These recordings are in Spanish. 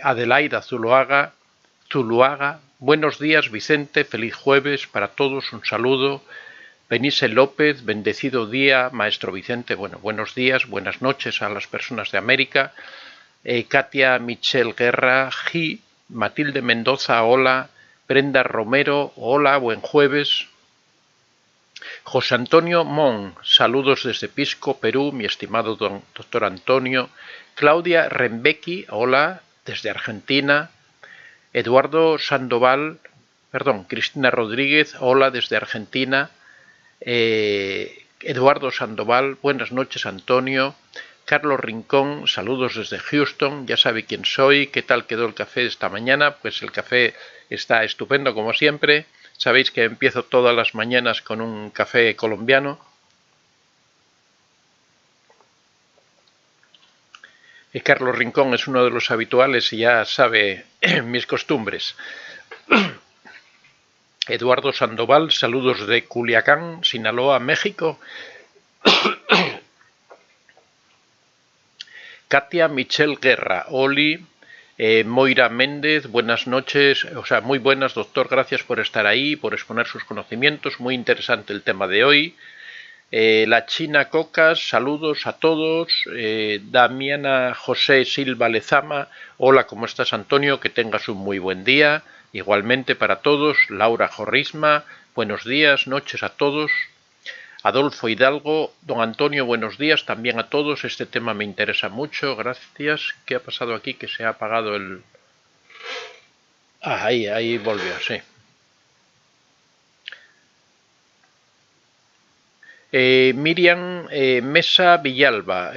Adelaida Zuluaga, buenos días Vicente, feliz jueves para todos, un saludo. Benice López, bendecido día, maestro Vicente, bueno, buenos días, buenas noches a las personas de América. Katia Michelle Guerra, Matilde Mendoza, hola. Brenda Romero, hola, buen jueves. José Antonio Mon, saludos desde Pisco, Perú, mi estimado doctor Antonio. Claudia Rembecki, hola, desde Argentina. Cristina Rodríguez, hola, desde Argentina. Eduardo Sandoval, buenas noches Antonio. Carlos Rincón, saludos desde Houston, ya sabe quién soy, qué tal quedó el café esta mañana. Pues el café está estupendo como siempre. Sabéis que empiezo todas las mañanas con un café colombiano. Carlos Rincón es uno de los habituales y ya sabe mis costumbres. Eduardo Sandoval, saludos de Culiacán, Sinaloa, México. Katia Michelle Guerra, Oli. Moira Méndez, buenas noches, muy buenas, doctor, gracias por estar ahí, por exponer sus conocimientos, muy interesante el tema de hoy. La China Cocas, saludos a todos. Damiana José Silva Lezama, hola, ¿cómo estás Antonio? Que tengas un muy buen día, igualmente para todos. Laura Jorrisma, buenos días, noches a todos. Adolfo Hidalgo, don Antonio, buenos días también a todos, este tema me interesa mucho, gracias. ¿Qué ha pasado aquí? Que se ha apagado el... ahí volvió, sí. Miriam Mesa Villalba,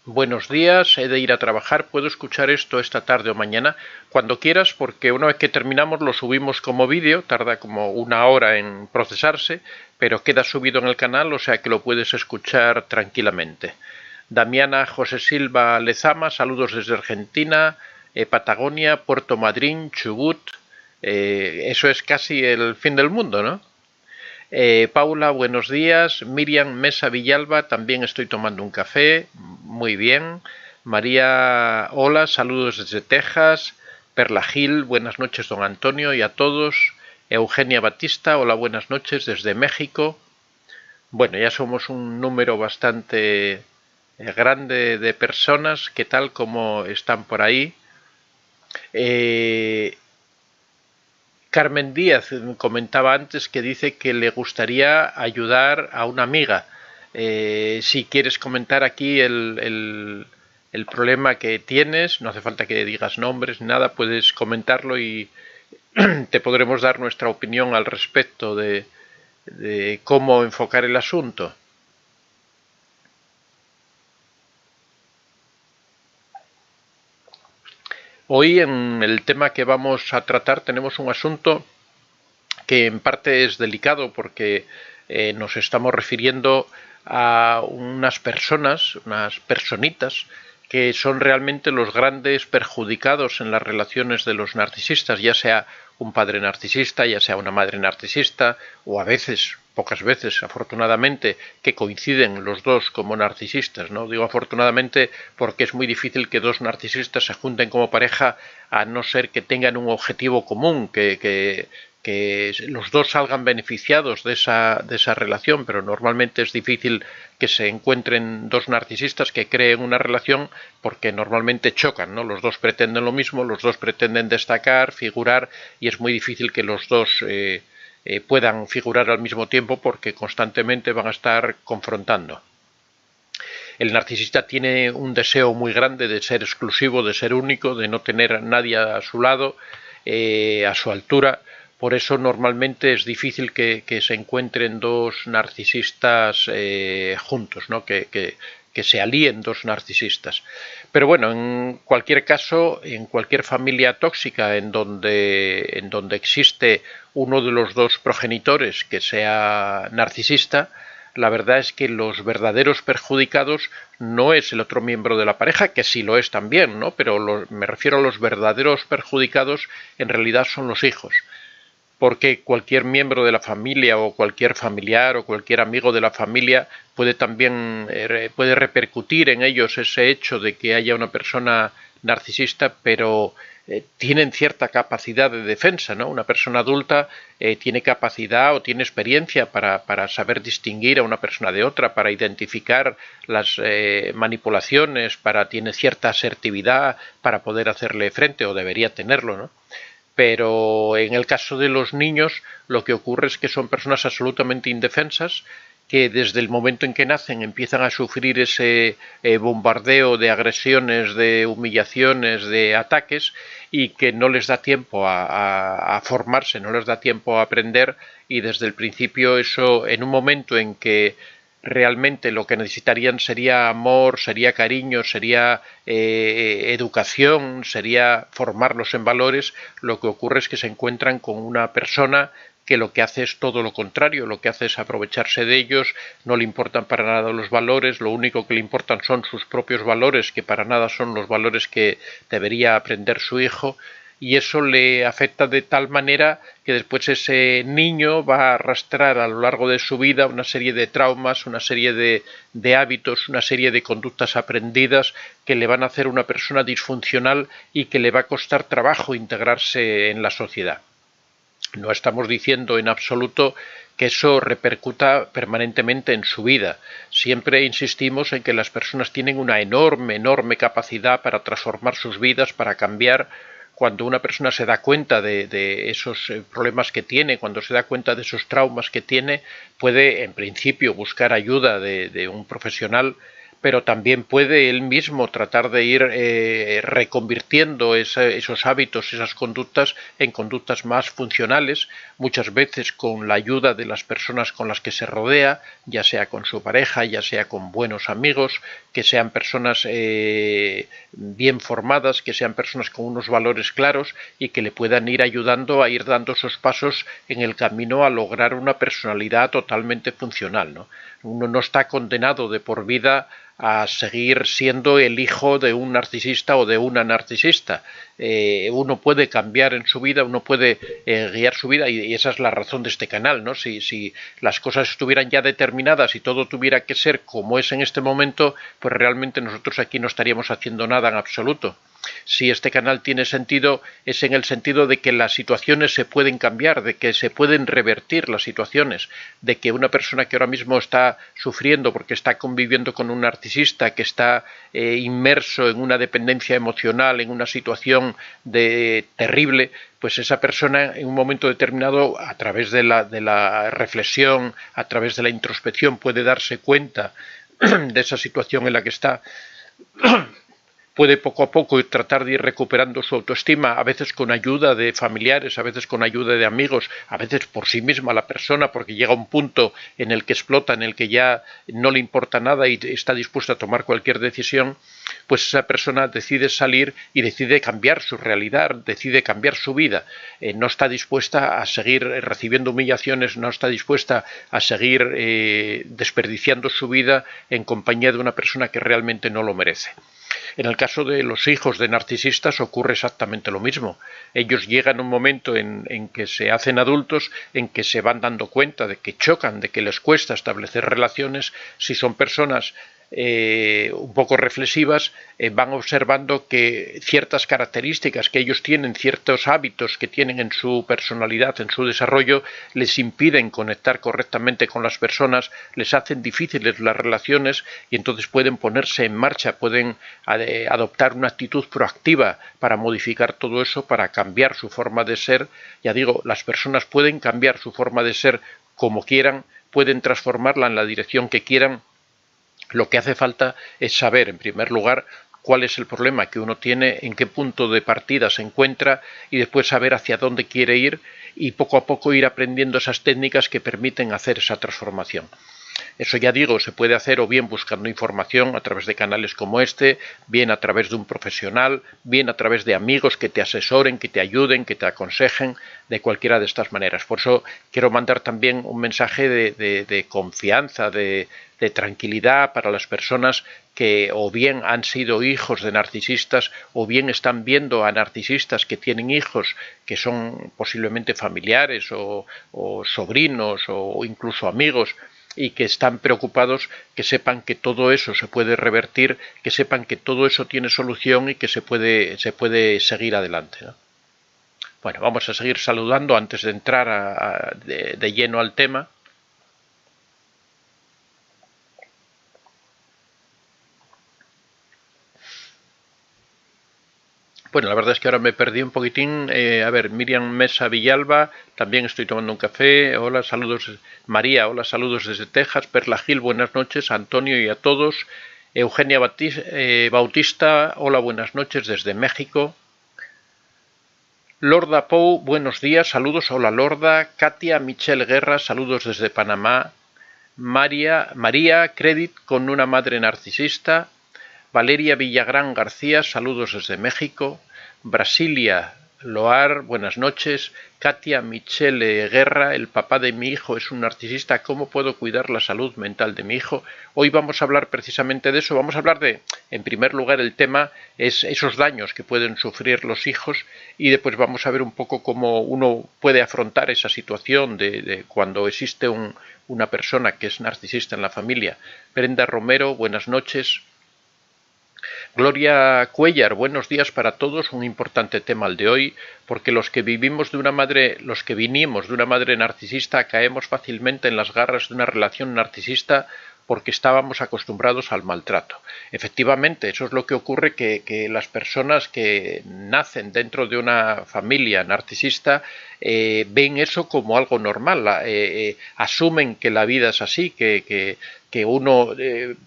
buenos días, he de ir a trabajar, ¿puedo escuchar esto esta tarde o mañana? Cuando quieras, porque una vez que terminamos lo subimos como vídeo, tarda como una hora en procesarse, pero queda subido en el canal, o sea que lo puedes escuchar tranquilamente. Damiana José Silva Lezama, saludos desde Argentina, Patagonia, Puerto Madryn, Chubut, eso es casi el fin del mundo, ¿no? Paula, buenos días. Miriam Mesa Villalba, también estoy tomando un café, muy bien. María, hola, saludos desde Texas. Perla Gil, buenas noches don Antonio y a todos. Eugenia Batista, hola, buenas noches desde México. Bueno, ya somos un número bastante grande de personas. ¿Qué tal? ¿Cómo están por ahí? Carmen Díaz comentaba antes que dice que le gustaría ayudar a una amiga. Si quieres comentar aquí el problema que tienes, no hace falta que digas nombres ni nada, puedes comentarlo y te podremos dar nuestra opinión al respecto de cómo enfocar el asunto. Hoy en el tema que vamos a tratar tenemos un asunto que en parte es delicado porque nos estamos refiriendo a unas personas, unas personitas que son realmente los grandes perjudicados en las relaciones de los narcisistas, ya sea un padre narcisista, ya sea una madre narcisista, o a veces, pocas veces, afortunadamente, que coinciden los dos como narcisistas, ¿no? Digo afortunadamente porque es muy difícil que dos narcisistas se junten como pareja a no ser que tengan un objetivo común, que los dos salgan beneficiados de esa relación, pero normalmente es difícil que se encuentren dos narcisistas que creen una relación porque normalmente chocan, ¿no? Los dos pretenden lo mismo, los dos pretenden destacar, figurar, y es muy difícil que los dos puedan figurar al mismo tiempo porque constantemente van a estar confrontando. El narcisista tiene un deseo muy grande de ser exclusivo, de ser único, de no tener a nadie a su lado, a su altura. Por eso normalmente es difícil que se encuentren dos narcisistas juntos, ¿no? Que se alíen dos narcisistas. Pero bueno, en cualquier caso, en cualquier familia tóxica en donde existe uno de los dos progenitores que sea narcisista, la verdad es que los verdaderos perjudicados no es el otro miembro de la pareja, que sí lo es también, ¿no? Pero me refiero a los verdaderos perjudicados, en realidad son los hijos. Porque cualquier miembro de la familia o cualquier familiar o cualquier amigo de la familia puede también puede repercutir en ellos ese hecho de que haya una persona narcisista, pero tienen cierta capacidad de defensa, ¿no? Una persona adulta tiene capacidad o tiene experiencia para saber distinguir a una persona de otra, para identificar las manipulaciones, tiene cierta asertividad para poder hacerle frente, o debería tenerlo, ¿no? Pero en el caso de los niños lo que ocurre es que son personas absolutamente indefensas, que desde el momento en que nacen empiezan a sufrir ese bombardeo de agresiones, de humillaciones, de ataques, y que no les da tiempo a formarse, no les da tiempo a aprender, y desde el principio eso, en un momento en que realmente lo que necesitarían sería amor, sería cariño, sería educación, sería formarlos en valores, lo que ocurre es que se encuentran con una persona que lo que hace es todo lo contrario, lo que hace es aprovecharse de ellos, no le importan para nada los valores, lo único que le importan son sus propios valores, que para nada son los valores que debería aprender su hijo, y eso le afecta de tal manera que después ese niño va a arrastrar a lo largo de su vida una serie de traumas, una serie de hábitos, una serie de conductas aprendidas que le van a hacer una persona disfuncional y que le va a costar trabajo integrarse en la sociedad. No estamos diciendo en absoluto que eso repercuta permanentemente en su vida. Siempre insistimos en que las personas tienen una enorme capacidad para transformar sus vidas, para cambiar. Cuando una persona se da cuenta de esos problemas que tiene, cuando se da cuenta de esos traumas que tiene, puede en principio buscar ayuda de un profesional, pero también puede él mismo tratar de ir reconvirtiendo esos hábitos, esas conductas, en conductas más funcionales, muchas veces con la ayuda de las personas con las que se rodea, ya sea con su pareja, ya sea con buenos amigos, que sean personas bien formadas, que sean personas con unos valores claros y que le puedan ir ayudando a ir dando esos pasos en el camino a lograr una personalidad totalmente funcional, ¿no? Uno no está condenado de por vida a seguir siendo el hijo de un narcisista o de una narcisista. Uno puede cambiar en su vida, uno puede guiar su vida, y esa es la razón de este canal, ¿no? Si las cosas estuvieran ya determinadas y todo tuviera que ser como es en este momento, pues realmente nosotros aquí no estaríamos haciendo nada en absoluto. Si este canal tiene sentido, es en el sentido de que las situaciones se pueden cambiar, de que se pueden revertir las situaciones, de que una persona que ahora mismo está sufriendo porque está conviviendo con un narcisista, que está inmerso en una dependencia emocional, en una situación terrible, pues esa persona en un momento determinado, a través de la reflexión, a través de la introspección, puede darse cuenta de esa situación en la que está, puede poco a poco tratar de ir recuperando su autoestima, a veces con ayuda de familiares, a veces con ayuda de amigos, a veces por sí misma la persona, porque llega un punto en el que explota, en el que ya no le importa nada y está dispuesta a tomar cualquier decisión, pues esa persona decide salir y decide cambiar su realidad, decide cambiar su vida. No está dispuesta a seguir recibiendo humillaciones, no está dispuesta a seguir desperdiciando su vida en compañía de una persona que realmente no lo merece. En el caso de los hijos de narcisistas ocurre exactamente lo mismo. Ellos llegan a un momento en que se hacen adultos, en que se van dando cuenta de que chocan, de que les cuesta establecer relaciones. Si son personas un poco reflexivas, van observando que ciertas características que ellos tienen, ciertos hábitos que tienen en su personalidad, en su desarrollo, les impiden conectar correctamente con las personas, les hacen difíciles las relaciones, y entonces pueden ponerse en marcha, pueden adoptar una actitud proactiva para modificar todo eso, para cambiar su forma de ser. Ya digo, las personas pueden cambiar su forma de ser como quieran, pueden transformarla en la dirección que quieran. Lo que hace falta es saber, en primer lugar, cuál es el problema que uno tiene, en qué punto de partida se encuentra, y después saber hacia dónde quiere ir, y poco a poco ir aprendiendo esas técnicas que permiten hacer esa transformación. Eso, ya digo, se puede hacer o bien buscando información a través de canales como este, bien a través de un profesional, bien a través de amigos que te asesoren, que te ayuden, que te aconsejen, de cualquiera de estas maneras. Por eso quiero mandar también un mensaje de confianza, de tranquilidad para las personas que o bien han sido hijos de narcisistas o bien están viendo a narcisistas que tienen hijos que son posiblemente familiares o sobrinos o incluso amigos, y que están preocupados, que sepan que todo eso se puede revertir, que sepan que todo eso tiene solución y que se puede seguir adelante, ¿no? Bueno, vamos a seguir saludando antes de entrar de lleno al tema. Bueno, la verdad es que ahora me perdí un poquitín. A ver, Miriam Mesa Villalba, también estoy tomando un café. Hola, saludos. María, hola, saludos desde Texas. Perla Gil, buenas noches. Antonio y a todos. Eugenia Bautista, hola, buenas noches desde México. Lorda Pou, buenos días, saludos. Hola, Lorda. Katia Michelle Guerra, saludos desde Panamá. María Credit con una madre narcisista. Valeria Villagrán García, saludos desde México. Brasilia Loar, buenas noches. Katia Michele Guerra, el papá de mi hijo es un narcisista, ¿cómo puedo cuidar la salud mental de mi hijo? Hoy vamos a hablar precisamente de eso. Vamos a hablar de, en primer lugar, el tema es esos daños que pueden sufrir los hijos, y después vamos a ver un poco cómo uno puede afrontar esa situación de cuando existe una persona que es narcisista en la familia. Brenda Romero, buenas noches. Gloria Cuellar, buenos días para todos. Un importante tema el de hoy, porque los que vinimos de una madre narcisista caemos fácilmente en las garras de una relación narcisista porque estábamos acostumbrados al maltrato. Efectivamente, eso es lo que ocurre, que las personas que nacen dentro de una familia narcisista ven eso como algo normal, asumen que la vida es así, que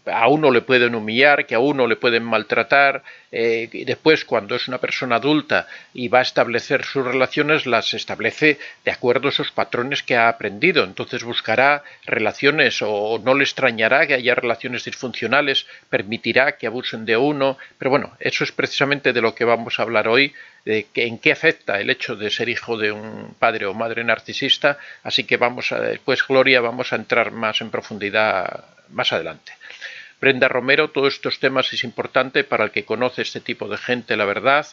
a uno le pueden humillar, que a uno le pueden maltratar, y después cuando es una persona adulta y va a establecer sus relaciones, las establece de acuerdo a esos patrones que ha aprendido. Entonces buscará relaciones, o no le extrañará que haya relaciones disfuncionales, permitirá que abusen de uno, pero bueno, eso es precisamente de lo que vamos a hablar hoy, de en qué afecta el hecho de ser hijo de un padre o madre narcisista, así que después, Gloria, vamos a entrar más en profundidad más adelante. Brenda Romero, todos estos temas es importante para el que conoce este tipo de gente, la verdad.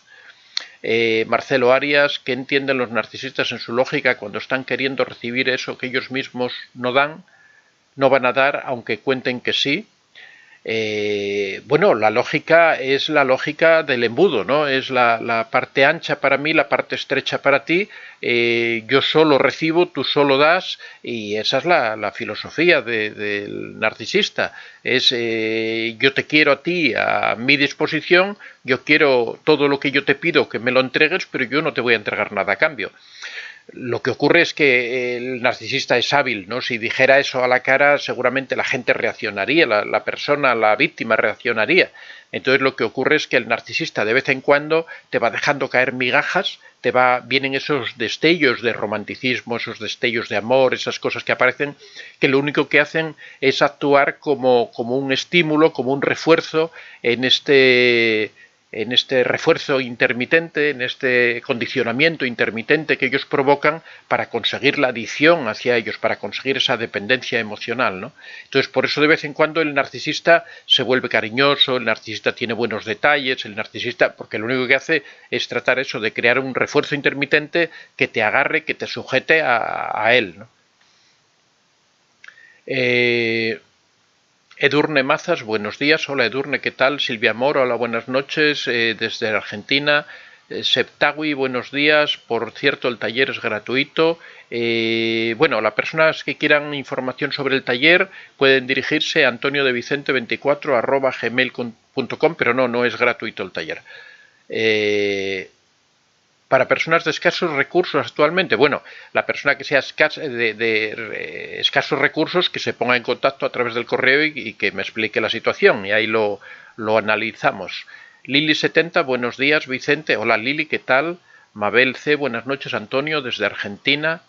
Marcelo Arias, ¿qué entienden los narcisistas en su lógica cuando están queriendo recibir eso que ellos mismos no dan? No van a dar, aunque cuenten que sí. Bueno, la lógica es la lógica del embudo, ¿no? Es la parte ancha para mí, la parte estrecha para ti. Yo solo recibo, tú solo das, y esa es la filosofía del narcisista. Es yo te quiero a ti a mi disposición, yo quiero todo lo que yo te pido que me lo entregues, pero yo no te voy a entregar nada a cambio. Lo que ocurre es que el narcisista es hábil, ¿no? Si dijera eso a la cara, seguramente la gente reaccionaría, la persona, la víctima reaccionaría. Entonces lo que ocurre es que el narcisista de vez en cuando te va dejando caer migajas, vienen esos destellos de romanticismo, esos destellos de amor, esas cosas que aparecen, que lo único que hacen es actuar como un estímulo, como un refuerzo en este refuerzo intermitente, en este condicionamiento intermitente que ellos provocan para conseguir la adicción hacia ellos, para conseguir esa dependencia emocional, ¿no? Entonces, por eso de vez en cuando el narcisista se vuelve cariñoso, el narcisista tiene buenos detalles, el narcisista, porque lo único que hace es tratar eso de crear un refuerzo intermitente que te agarre, que te sujete a él, ¿no? Edurne Mazas, buenos días. Hola Edurne, ¿qué tal? Silvia Moro, hola, buenas noches desde Argentina. Septagui, buenos días. Por cierto, el taller es gratuito. Bueno, las personas que quieran información sobre el taller pueden dirigirse a antoniodevicente24@gmail.com, pero no es gratuito el taller. Para personas de escasos recursos actualmente, bueno, la persona que sea de escasos recursos, que se ponga en contacto a través del correo y que me explique la situación, y ahí lo analizamos. Lili70, buenos días, Vicente. Hola Lili, ¿qué tal? Mabel C, buenas noches, Antonio, desde Argentina.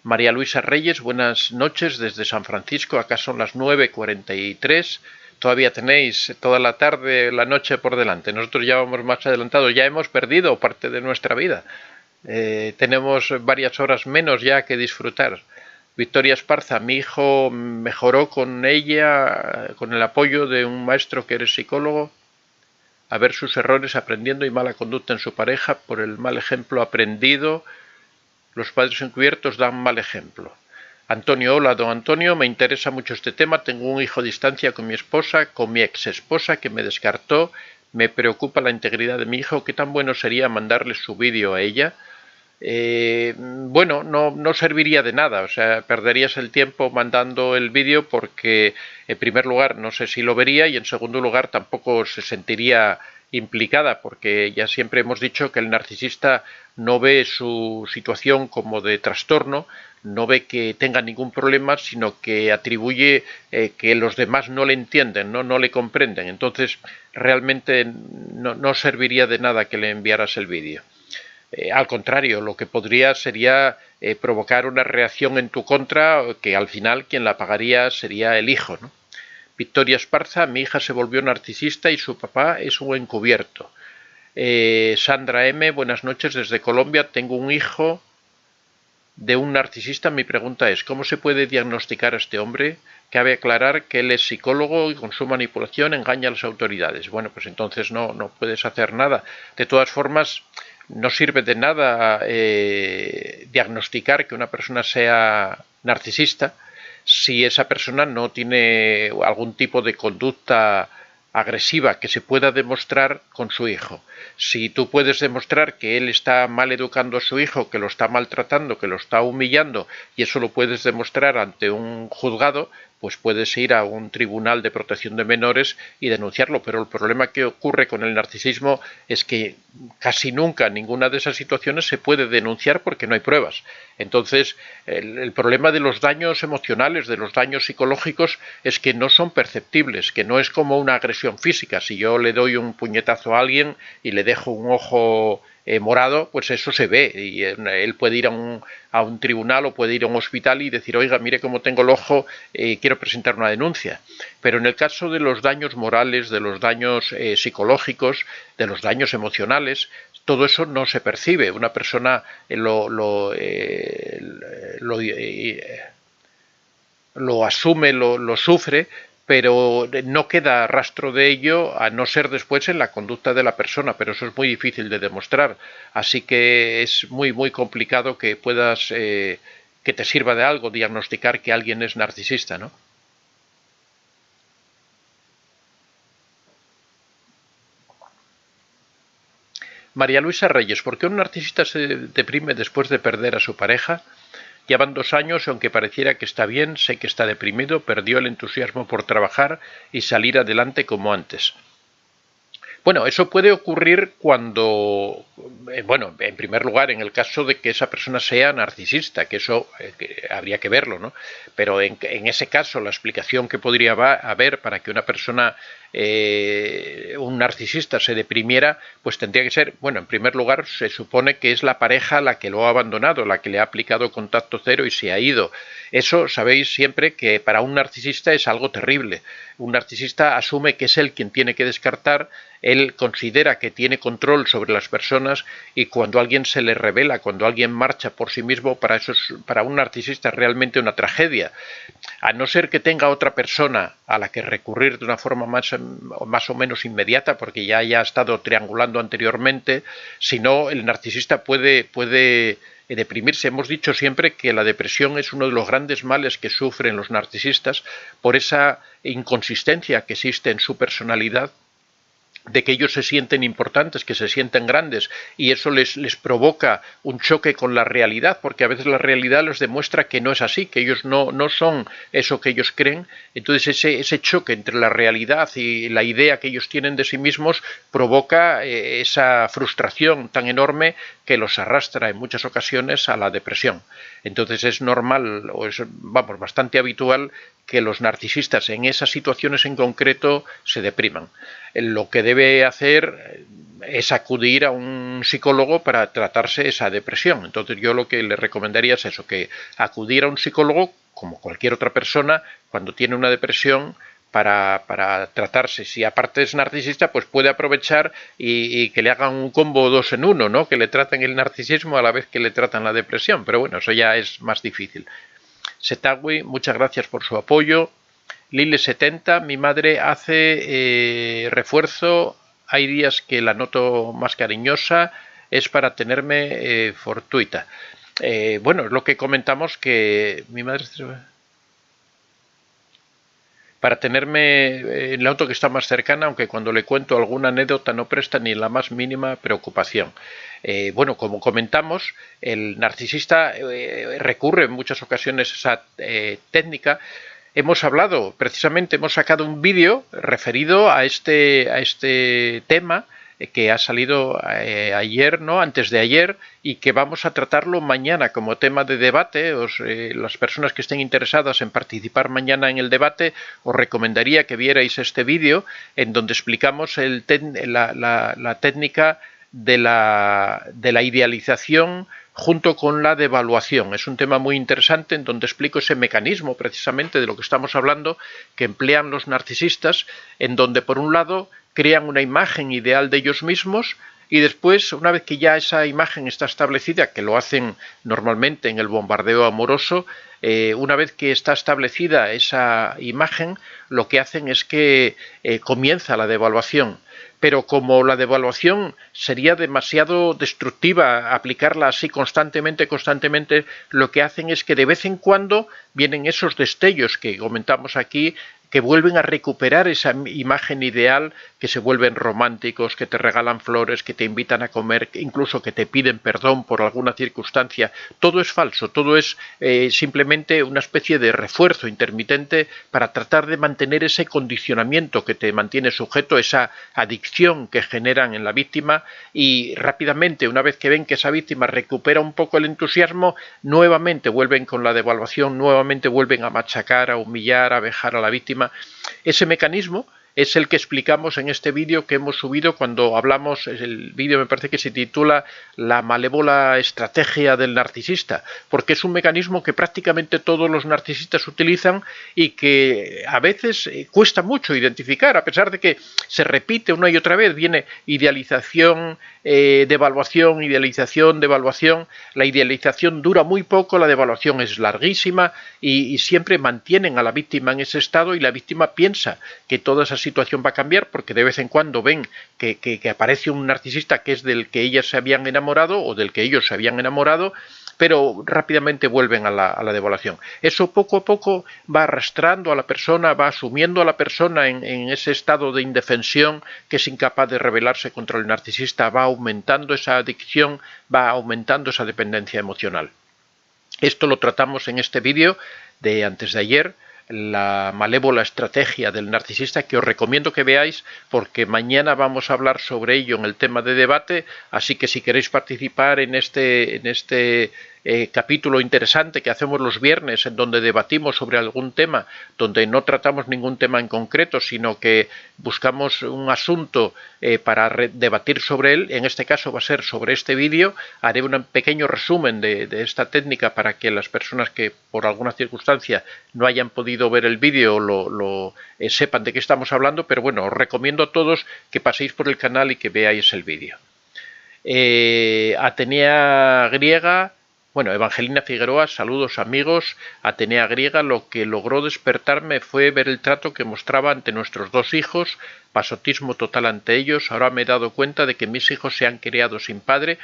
María Luisa Reyes, buenas noches desde San Francisco, acá son las 9:43. Todavía tenéis toda la tarde, la noche por delante. Nosotros ya vamos más adelantados, ya hemos perdido parte de nuestra vida. Tenemos varias horas menos ya que disfrutar. Victoria Esparza, mi hijo mejoró con ella, con el apoyo de un maestro que eres psicólogo, a ver sus errores aprendiendo y mala conducta en su pareja por el mal ejemplo aprendido. Los padres encubiertos dan mal ejemplo. Antonio, hola, don Antonio, me interesa mucho este tema. Tengo un hijo a distancia con mi esposa, con mi ex esposa que me descartó. Me preocupa la integridad de mi hijo. ¿Qué tan bueno sería mandarle su vídeo a ella? Bueno, no serviría de nada, o sea, perderías el tiempo mandando el vídeo porque, en primer lugar, no sé si lo vería y, en segundo lugar, tampoco se sentiría implicada porque ya siempre hemos dicho que el narcisista no ve su situación como de trastorno, no ve que tenga ningún problema, sino que atribuye que los demás no le entienden, no le comprenden. Entonces, realmente no serviría de nada que le enviaras el vídeo. Al contrario, lo que podría sería provocar una reacción en tu contra, que al final quien la pagaría sería el hijo, ¿no? Victoria Esparza, mi hija se volvió narcisista y su papá es un encubierto. Sandra M, buenas noches desde Colombia, tengo un hijo de un narcisista. Mi pregunta es, ¿cómo se puede diagnosticar a este hombre? Cabe aclarar que él es psicólogo y con su manipulación engaña a las autoridades. Bueno, pues entonces no puedes hacer nada. De todas formas, no sirve de nada diagnosticar que una persona sea narcisista si esa persona no tiene algún tipo de conducta agresiva que se pueda demostrar con su hijo. Si tú puedes demostrar que él está mal educando a su hijo, que lo está maltratando, que lo está humillando, y eso lo puedes demostrar ante un juzgado, pues puedes ir a un tribunal de protección de menores y denunciarlo. Pero el problema que ocurre con el narcisismo es que casi nunca ninguna de esas situaciones se puede denunciar porque no hay pruebas. Entonces, el problema de los daños emocionales, de los daños psicológicos, es que no son perceptibles, que no es como una agresión física. Si yo le doy un puñetazo a alguien y le dejo un ojo morado, pues eso se ve y él puede ir a un tribunal o puede ir a un hospital y decir, oiga, mire cómo tengo el ojo, quiero presentar una denuncia. Pero en el caso de los daños morales, de los daños psicológicos, de los daños emocionales, todo eso no se percibe. Una persona lo asume, lo sufre, pero no queda rastro de ello a no ser después en la conducta de la persona, pero eso es muy difícil de demostrar, así que es muy complicado que puedas, que te sirva de algo diagnosticar que alguien es narcisista, ¿no? María Luisa Reyes, ¿por qué un narcisista se deprime después de perder a su pareja? Ya van 2 años y aunque pareciera que está bien, sé que está deprimido, perdió el entusiasmo por trabajar y salir adelante como antes. Bueno, eso puede ocurrir cuando, bueno, en primer lugar, en el caso de que esa persona sea narcisista, que eso que habría que verlo, ¿no? Pero en ese caso, la explicación que podría haber para que una persona, un narcisista, se deprimiera, pues tendría que ser, bueno, en primer lugar, se supone que es la pareja la que lo ha abandonado, la que le ha aplicado contacto cero y se ha ido. Eso sabéis siempre que para un narcisista es algo terrible. Un narcisista asume que es él quien tiene que descartar, él considera que tiene control sobre las personas y cuando alguien se le revela, cuando alguien marcha por sí mismo, para un narcisista es realmente una tragedia. A no ser que tenga otra persona a la que recurrir de una forma más o menos inmediata, porque ya haya estado triangulando anteriormente, si no, el narcisista puede deprimirse. Hemos dicho siempre que la depresión es uno de los grandes males que sufren los narcisistas por esa inconsistencia que existe en su personalidad, de que ellos se sienten importantes, que se sienten grandes, y eso les provoca un choque con la realidad, porque a veces la realidad les demuestra que no es así, que ellos no son eso que ellos creen. Entonces ese choque entre la realidad y la idea que ellos tienen de sí mismos provoca esa frustración tan enorme que los arrastra en muchas ocasiones a la depresión. Entonces es normal, o es, vamos, bastante habitual que los narcisistas en esas situaciones en concreto se depriman. Lo que debe hacer es acudir a un psicólogo para tratarse esa depresión. Entonces yo lo que le recomendaría es eso, que acudir a un psicólogo, como cualquier otra persona, cuando tiene una depresión, para tratarse. Si aparte es narcisista, pues puede aprovechar y que le hagan un combo 2 en 1, ¿no? Que le traten el narcisismo a la vez que le tratan la depresión. Pero bueno, eso ya es más difícil. Setawi, muchas gracias por su apoyo. Lile70, mi madre hace refuerzo, hay días que la noto más cariñosa, es para tenerme fortuita. bueno, es lo que comentamos, que mi madre... para tenerme en el auto que está más cercana, aunque cuando le cuento alguna anécdota no presta ni la más mínima preocupación. Bueno, como comentamos, el narcisista recurre en muchas ocasiones a esa técnica. Hemos hablado, precisamente hemos sacado un vídeo referido a este tema que ha salido ayer, ¿no? Antes de ayer, y que vamos a tratarlo mañana como tema de debate. Las personas que estén interesadas en participar mañana en el debate, os recomendaría que vierais este vídeo en donde explicamos la técnica de la idealización junto con la devaluación. Es un tema muy interesante en donde explico ese mecanismo precisamente de lo que estamos hablando que emplean los narcisistas, en donde por un lado crean una imagen ideal de ellos mismos y después, una vez que ya esa imagen está establecida, que lo hacen normalmente en el bombardeo amoroso, una vez que está establecida esa imagen, lo que hacen es que comienza la devaluación. Pero como la devaluación sería demasiado destructiva, aplicarla así constantemente, lo que hacen es que de vez en cuando vienen esos destellos que comentamos aquí, que vuelven a recuperar esa imagen ideal, que se vuelven románticos, que te regalan flores, que te invitan a comer, incluso que te piden perdón por alguna circunstancia. Todo es falso, todo es simplemente una especie de refuerzo intermitente para tratar de mantener ese condicionamiento que te mantiene sujeto, esa adicción que generan en la víctima, y rápidamente, una vez que ven que esa víctima recupera un poco el entusiasmo, nuevamente vuelven con la devaluación, nuevamente vuelven a machacar, a humillar, a vejar a la víctima. Ese mecanismo es el que explicamos en este vídeo que hemos subido cuando hablamos, el vídeo me parece que se titula La malévola estrategia del narcisista, porque es un mecanismo que prácticamente todos los narcisistas utilizan y que a veces cuesta mucho identificar, a pesar de que se repite una y otra vez, viene idealización, devaluación, idealización, devaluación. La idealización dura muy poco, la devaluación es larguísima y siempre mantienen a la víctima en ese estado y la víctima piensa que toda esa situación va a cambiar porque de vez en cuando ven que aparece un narcisista que es del que ellas se habían enamorado o del que ellos se habían enamorado, pero rápidamente vuelven a la devaluación. Eso poco a poco va arrastrando a la persona, va asumiendo a la persona en ese estado de indefensión, que es incapaz de rebelarse contra el narcisista, va aumentando esa adicción, va aumentando esa dependencia emocional. Esto lo tratamos en este vídeo de antes de ayer, la malévola estrategia del narcisista, que os recomiendo que veáis porque mañana vamos a hablar sobre ello en el tema de debate, así que si queréis participar en este capítulo interesante que hacemos los viernes en donde debatimos sobre algún tema, donde no tratamos ningún tema en concreto, sino que buscamos un asunto para debatir sobre él, en este caso va a ser sobre este vídeo. Haré un pequeño resumen de esta técnica para que las personas que por alguna circunstancia no hayan podido ver el vídeo sepan de qué estamos hablando, pero bueno, os recomiendo a todos que paséis por el canal y que veáis el vídeo. Atenea griega. Bueno, Evangelina Figueroa, saludos amigos. Atenea griega, lo que logró despertarme fue ver el trato que mostraba ante nuestros dos hijos, pasotismo total ante ellos. Ahora me he dado cuenta de que mis hijos se han criado sin padre.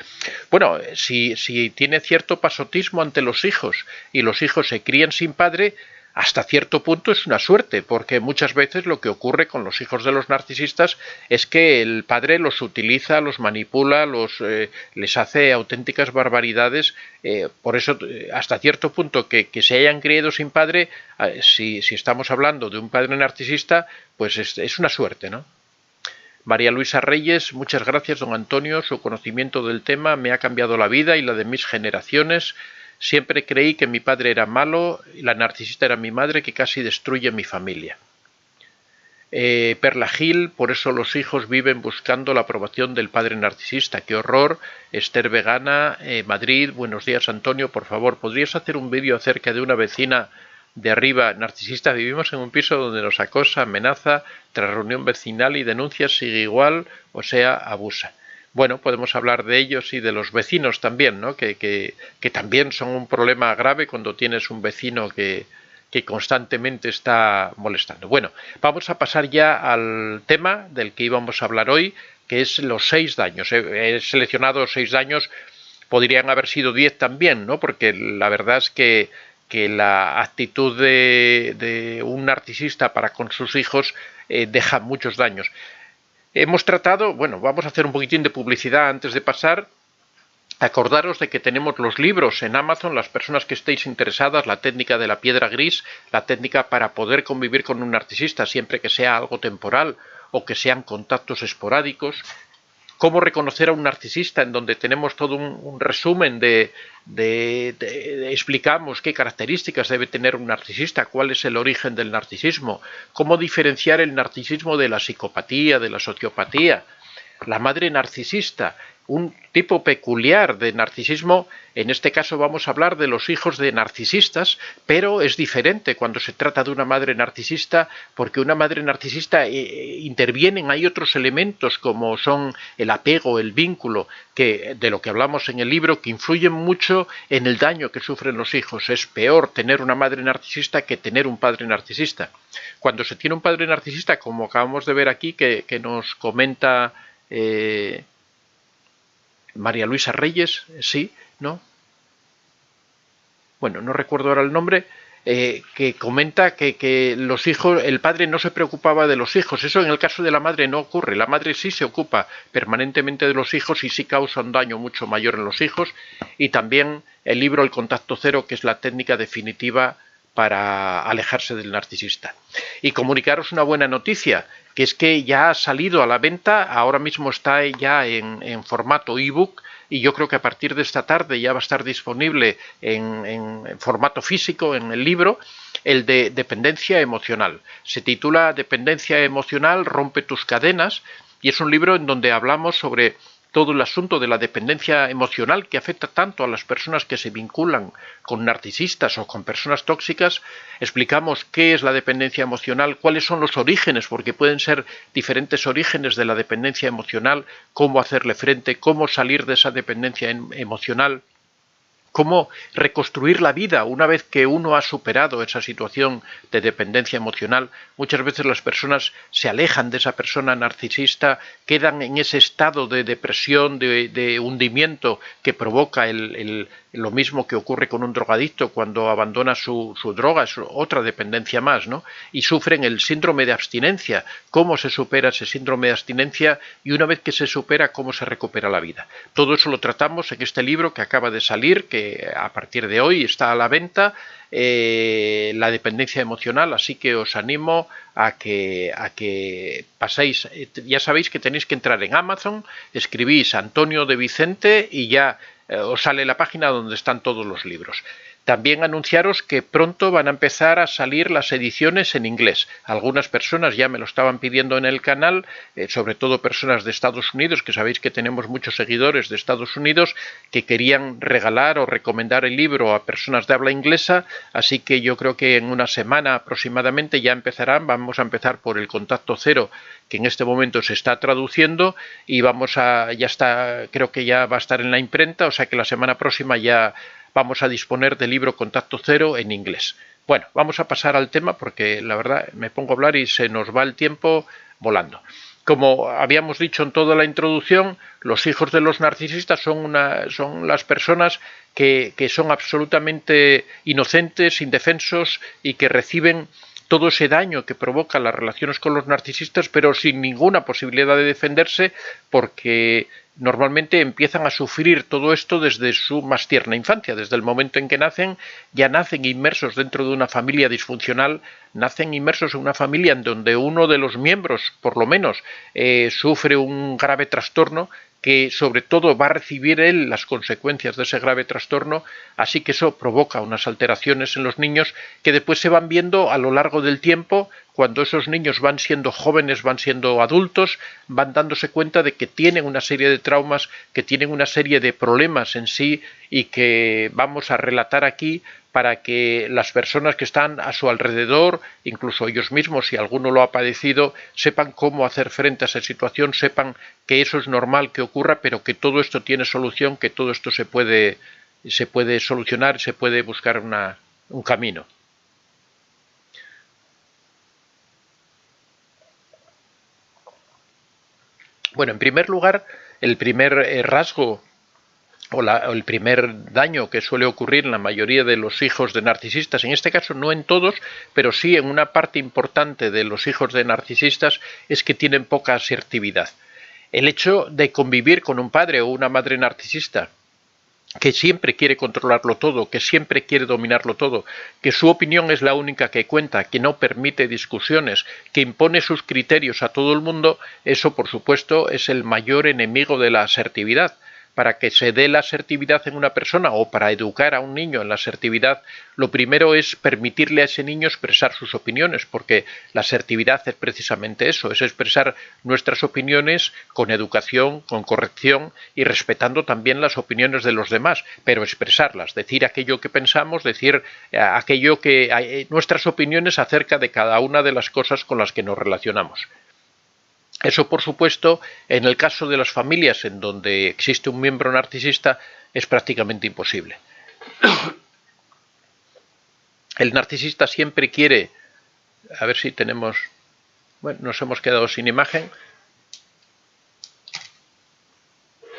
Bueno, si tiene cierto pasotismo ante los hijos y los hijos se crían sin padre, hasta cierto punto es una suerte, porque muchas veces lo que ocurre con los hijos de los narcisistas es que el padre los utiliza, los manipula, les hace auténticas barbaridades. Por eso, hasta cierto punto, que se hayan criado sin padre, si estamos hablando de un padre narcisista, pues es una suerte, ¿no? María Luisa Reyes, muchas gracias, don Antonio. Su conocimiento del tema me ha cambiado la vida y la de mis generaciones. Siempre creí que mi padre era malo y la narcisista era mi madre, que casi destruye mi familia. Perla Gil, por eso los hijos viven buscando la aprobación del padre narcisista. ¡Qué horror! Esther Vegana, Madrid, buenos días Antonio, por favor, ¿podrías hacer un vídeo acerca de una vecina de arriba narcisista? Vivimos en un piso donde nos acosa, amenaza, tras reunión vecinal y denuncias sigue igual, o sea, abusa. Bueno, podemos hablar de ellos y de los vecinos también, ¿no? Que también son un problema grave cuando tienes un vecino que constantemente está molestando. Bueno, vamos a pasar ya al tema del que íbamos a hablar hoy, que es los 6 daños. He seleccionado 6 daños podrían haber sido 10 también, ¿no? Porque la verdad es que la actitud de un narcisista para con sus hijos deja muchos daños. Hemos tratado, bueno, vamos a hacer un poquitín de publicidad antes de pasar. Acordaros de que tenemos los libros en Amazon, las personas que estéis interesadas, la técnica de la piedra gris, la técnica para poder convivir con un narcisista siempre que sea algo temporal o que sean contactos esporádicos, cómo reconocer a un narcisista, en donde tenemos todo un resumen explicamos qué características debe tener un narcisista, cuál es el origen del narcisismo, cómo diferenciar el narcisismo de la psicopatía, de la sociopatía, la madre narcisista, un tipo peculiar de narcisismo. En este caso vamos a hablar de los hijos de narcisistas, pero es diferente cuando se trata de una madre narcisista, porque una madre narcisista intervienen, hay otros elementos como son el apego, el vínculo, que de lo que hablamos en el libro, que influyen mucho en el daño que sufren los hijos. Es peor tener una madre narcisista que tener un padre narcisista. Cuando se tiene un padre narcisista, como acabamos de ver aquí, que nos comenta María Luisa Reyes, sí, ¿no? Bueno, no recuerdo ahora el nombre, que comenta que los hijos, el padre no se preocupaba de los hijos. Eso en el caso de la madre no ocurre. La madre sí se ocupa permanentemente de los hijos y sí causa un daño mucho mayor en los hijos. Y también el libro El contacto cero, que es la técnica definitiva para alejarse del narcisista. Y comunicaros una buena noticia, que es que ya ha salido a la venta, ahora mismo está ya en formato ebook, y yo creo que a partir de esta tarde ya va a estar disponible en formato físico en el libro, el de dependencia emocional. Se titula Dependencia emocional, rompe tus cadenas, y es un libro en donde hablamos sobre todo el asunto de la dependencia emocional que afecta tanto a las personas que se vinculan con narcisistas o con personas tóxicas. Explicamos qué es la dependencia emocional, cuáles son los orígenes, porque pueden ser diferentes orígenes de la dependencia emocional, cómo hacerle frente, cómo salir de esa dependencia emocional, cómo reconstruir la vida una vez que uno ha superado esa situación de dependencia emocional. Muchas veces las personas se alejan de esa persona narcisista, quedan en ese estado de depresión, de hundimiento que provoca lo mismo que ocurre con un drogadicto cuando abandona su droga, es otra dependencia más, ¿no? Y sufren el síndrome de abstinencia. ¿Cómo se supera ese síndrome de abstinencia? Y una vez que se supera, ¿cómo se recupera la vida? Todo eso lo tratamos en este libro que acaba de salir, que a partir de hoy está a la venta, la dependencia emocional, así que os animo a que paséis. Ya sabéis que tenéis que entrar en Amazon, escribís Antonio de Vicente y ya os sale la página donde están todos los libros. También anunciaros que pronto van a empezar a salir las ediciones en inglés. Algunas personas ya me lo estaban pidiendo en el canal, sobre todo personas de Estados Unidos, que sabéis que tenemos muchos seguidores de Estados Unidos, que querían regalar o recomendar el libro a personas de habla inglesa, así que yo creo que en una semana aproximadamente ya empezarán. Vamos a empezar por el contacto cero, que en este momento se está traduciendo, y ya está, creo que ya va a estar en la imprenta, o sea que la semana próxima ya vamos a disponer del libro Contacto Cero en inglés. Bueno, vamos a pasar al tema porque la verdad me pongo a hablar y se nos va el tiempo volando. Como habíamos dicho en toda la introducción, los hijos de los narcisistas son las personas que son absolutamente inocentes, indefensos y que reciben todo ese daño que provoca las relaciones con los narcisistas, pero sin ninguna posibilidad de defenderse, porque normalmente empiezan a sufrir todo esto desde su más tierna infancia. Desde el momento en que nacen, ya nacen inmersos dentro de una familia disfuncional, nacen inmersos en una familia en donde uno de los miembros, por lo menos, sufre un grave trastorno, que sobre todo va a recibir él las consecuencias de ese grave trastorno, así que eso provoca unas alteraciones en los niños que después se van viendo a lo largo del tiempo. Cuando esos niños van siendo jóvenes, van siendo adultos, van dándose cuenta de que tienen una serie de traumas, que tienen una serie de problemas en sí, y que vamos a relatar aquí para que las personas que están a su alrededor, incluso ellos mismos, si alguno lo ha padecido, sepan cómo hacer frente a esa situación, sepan que eso es normal que ocurra, pero que todo esto tiene solución, que todo esto se puede solucionar, se puede buscar un camino. Bueno, en primer lugar, el primer rasgo o el primer daño que suele ocurrir en la mayoría de los hijos de narcisistas, en este caso no en todos, pero sí en una parte importante de los hijos de narcisistas, es que tienen poca asertividad. El hecho de convivir con un padre o una madre narcisista que siempre quiere controlarlo todo, que siempre quiere dominarlo todo, que su opinión es la única que cuenta, que no permite discusiones, que impone sus criterios a todo el mundo, eso por supuesto es el mayor enemigo de la asertividad. Para que se dé la asertividad en una persona o para educar a un niño en la asertividad, lo primero es permitirle a ese niño expresar sus opiniones, porque la asertividad es precisamente eso, es expresar nuestras opiniones con educación, con corrección y respetando también las opiniones de los demás, pero expresarlas, decir aquello que pensamos, decir aquello que nuestras opiniones acerca de cada una de las cosas con las que nos relacionamos. Eso, por supuesto, en el caso de las familias en donde existe un miembro narcisista, es prácticamente imposible. El narcisista siempre quiere, a ver si tenemos, bueno, nos hemos quedado sin imagen.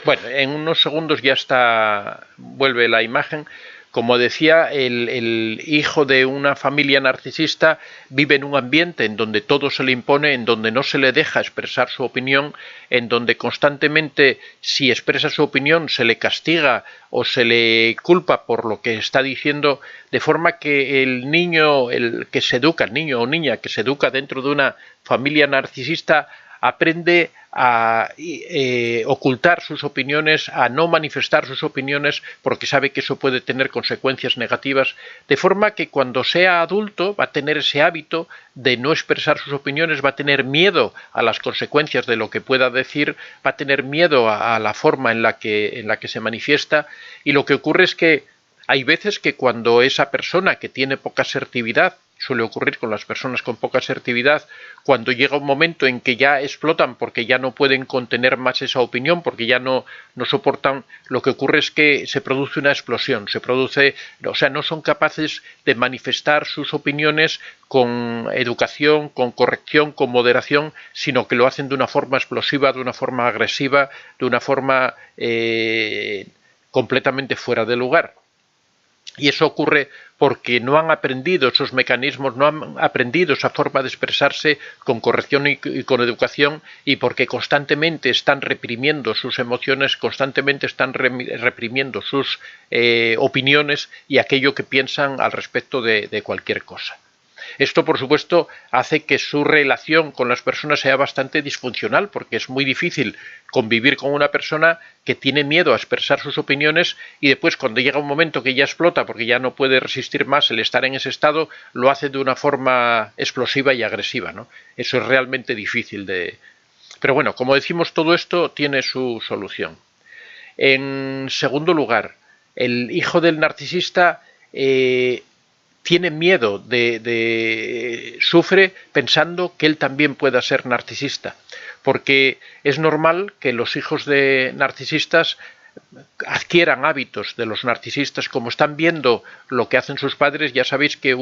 Bueno, en unos segundos ya está, vuelve la imagen. Como decía, el hijo de una familia narcisista vive en un ambiente en donde todo se le impone, en donde no se le deja expresar su opinión, en donde constantemente, si expresa su opinión, se le castiga o se le culpa por lo que está diciendo, de forma que el niño, el que se educa, el niño o niña que se educa dentro de una familia narcisista, aprende a ocultar sus opiniones, a no manifestar sus opiniones, porque sabe que eso puede tener consecuencias negativas, de forma que cuando sea adulto va a tener ese hábito de no expresar sus opiniones, va a tener miedo a las consecuencias de lo que pueda decir, va a tener miedo a la forma en la que se manifiesta, y lo que ocurre es que hay veces que cuando esa persona que tiene poca asertividad, suele ocurrir con las personas con poca asertividad, cuando llega un momento en que ya explotan porque ya no pueden contener más esa opinión, porque ya no soportan, lo que ocurre es que se produce una explosión, o sea, no son capaces de manifestar sus opiniones con educación, con corrección, con moderación, sino que lo hacen de una forma explosiva, de una forma agresiva, de una forma completamente fuera de lugar. Y eso ocurre porque no han aprendido esos mecanismos, no han aprendido esa forma de expresarse con corrección y con educación, y porque constantemente están reprimiendo sus emociones, constantemente están reprimiendo sus opiniones y aquello que piensan al respecto de cualquier cosa. Esto, por supuesto, hace que su relación con las personas sea bastante disfuncional, porque es muy difícil convivir con una persona que tiene miedo a expresar sus opiniones y después, cuando llega un momento que ya explota porque ya no puede resistir más el estar en ese estado, lo hace de una forma explosiva y agresiva, ¿no? Eso es realmente difícil de... Pero bueno, como decimos, todo esto tiene su solución. En segundo lugar, el hijo del narcisista tiene miedo, sufre pensando que él también pueda ser narcisista, porque es normal que los hijos de narcisistas adquieran hábitos de los narcisistas, como están viendo lo que hacen sus padres. Ya sabéis que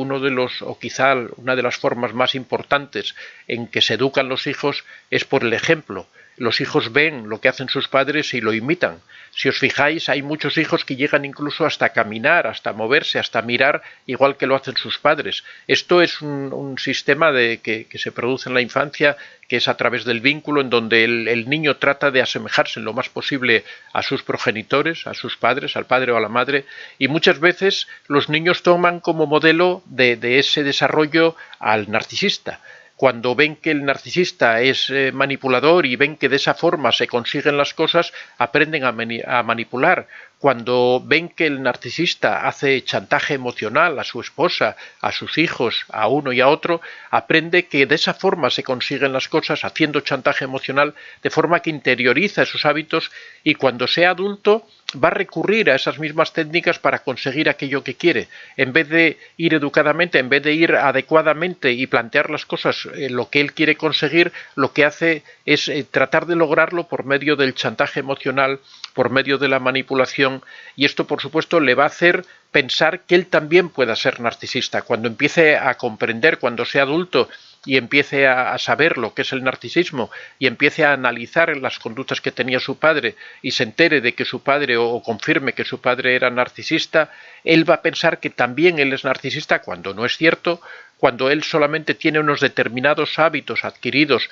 quizá una de las formas más importantes en que se educan los hijos es por el ejemplo. Los hijos ven lo que hacen sus padres y lo imitan. Si os fijáis, hay muchos hijos que llegan incluso hasta caminar, hasta moverse, hasta mirar, igual que lo hacen sus padres. Esto es un sistema que se produce en la infancia, que es a través del vínculo, en donde el niño trata de asemejarse lo más posible a sus progenitores, a sus padres, al padre o a la madre, y muchas veces los niños toman como modelo de ese desarrollo al narcisista. Cuando ven que el narcisista es manipulador y ven que de esa forma se consiguen las cosas, aprenden a manipular. Cuando ven que el narcisista hace chantaje emocional a su esposa, a sus hijos, a uno y a otro, aprende que de esa forma se consiguen las cosas haciendo chantaje emocional, de forma que interioriza esos hábitos, y cuando sea adulto va a recurrir a esas mismas técnicas para conseguir aquello que quiere. En vez de ir educadamente, en vez de ir adecuadamente y plantear las cosas, lo que él quiere conseguir, lo que hace es tratar de lograrlo por medio del chantaje emocional, por medio de la manipulación, admiración, y esto por supuesto le va a hacer pensar que él también pueda ser narcisista. Cuando empiece a comprender, cuando sea adulto y empiece a saber lo que es el narcisismo y empiece a analizar las conductas que tenía su padre y se entere de que su padre o confirme que su padre era narcisista, él va a pensar que también él es narcisista cuando no es cierto, cuando él solamente tiene unos determinados hábitos adquiridos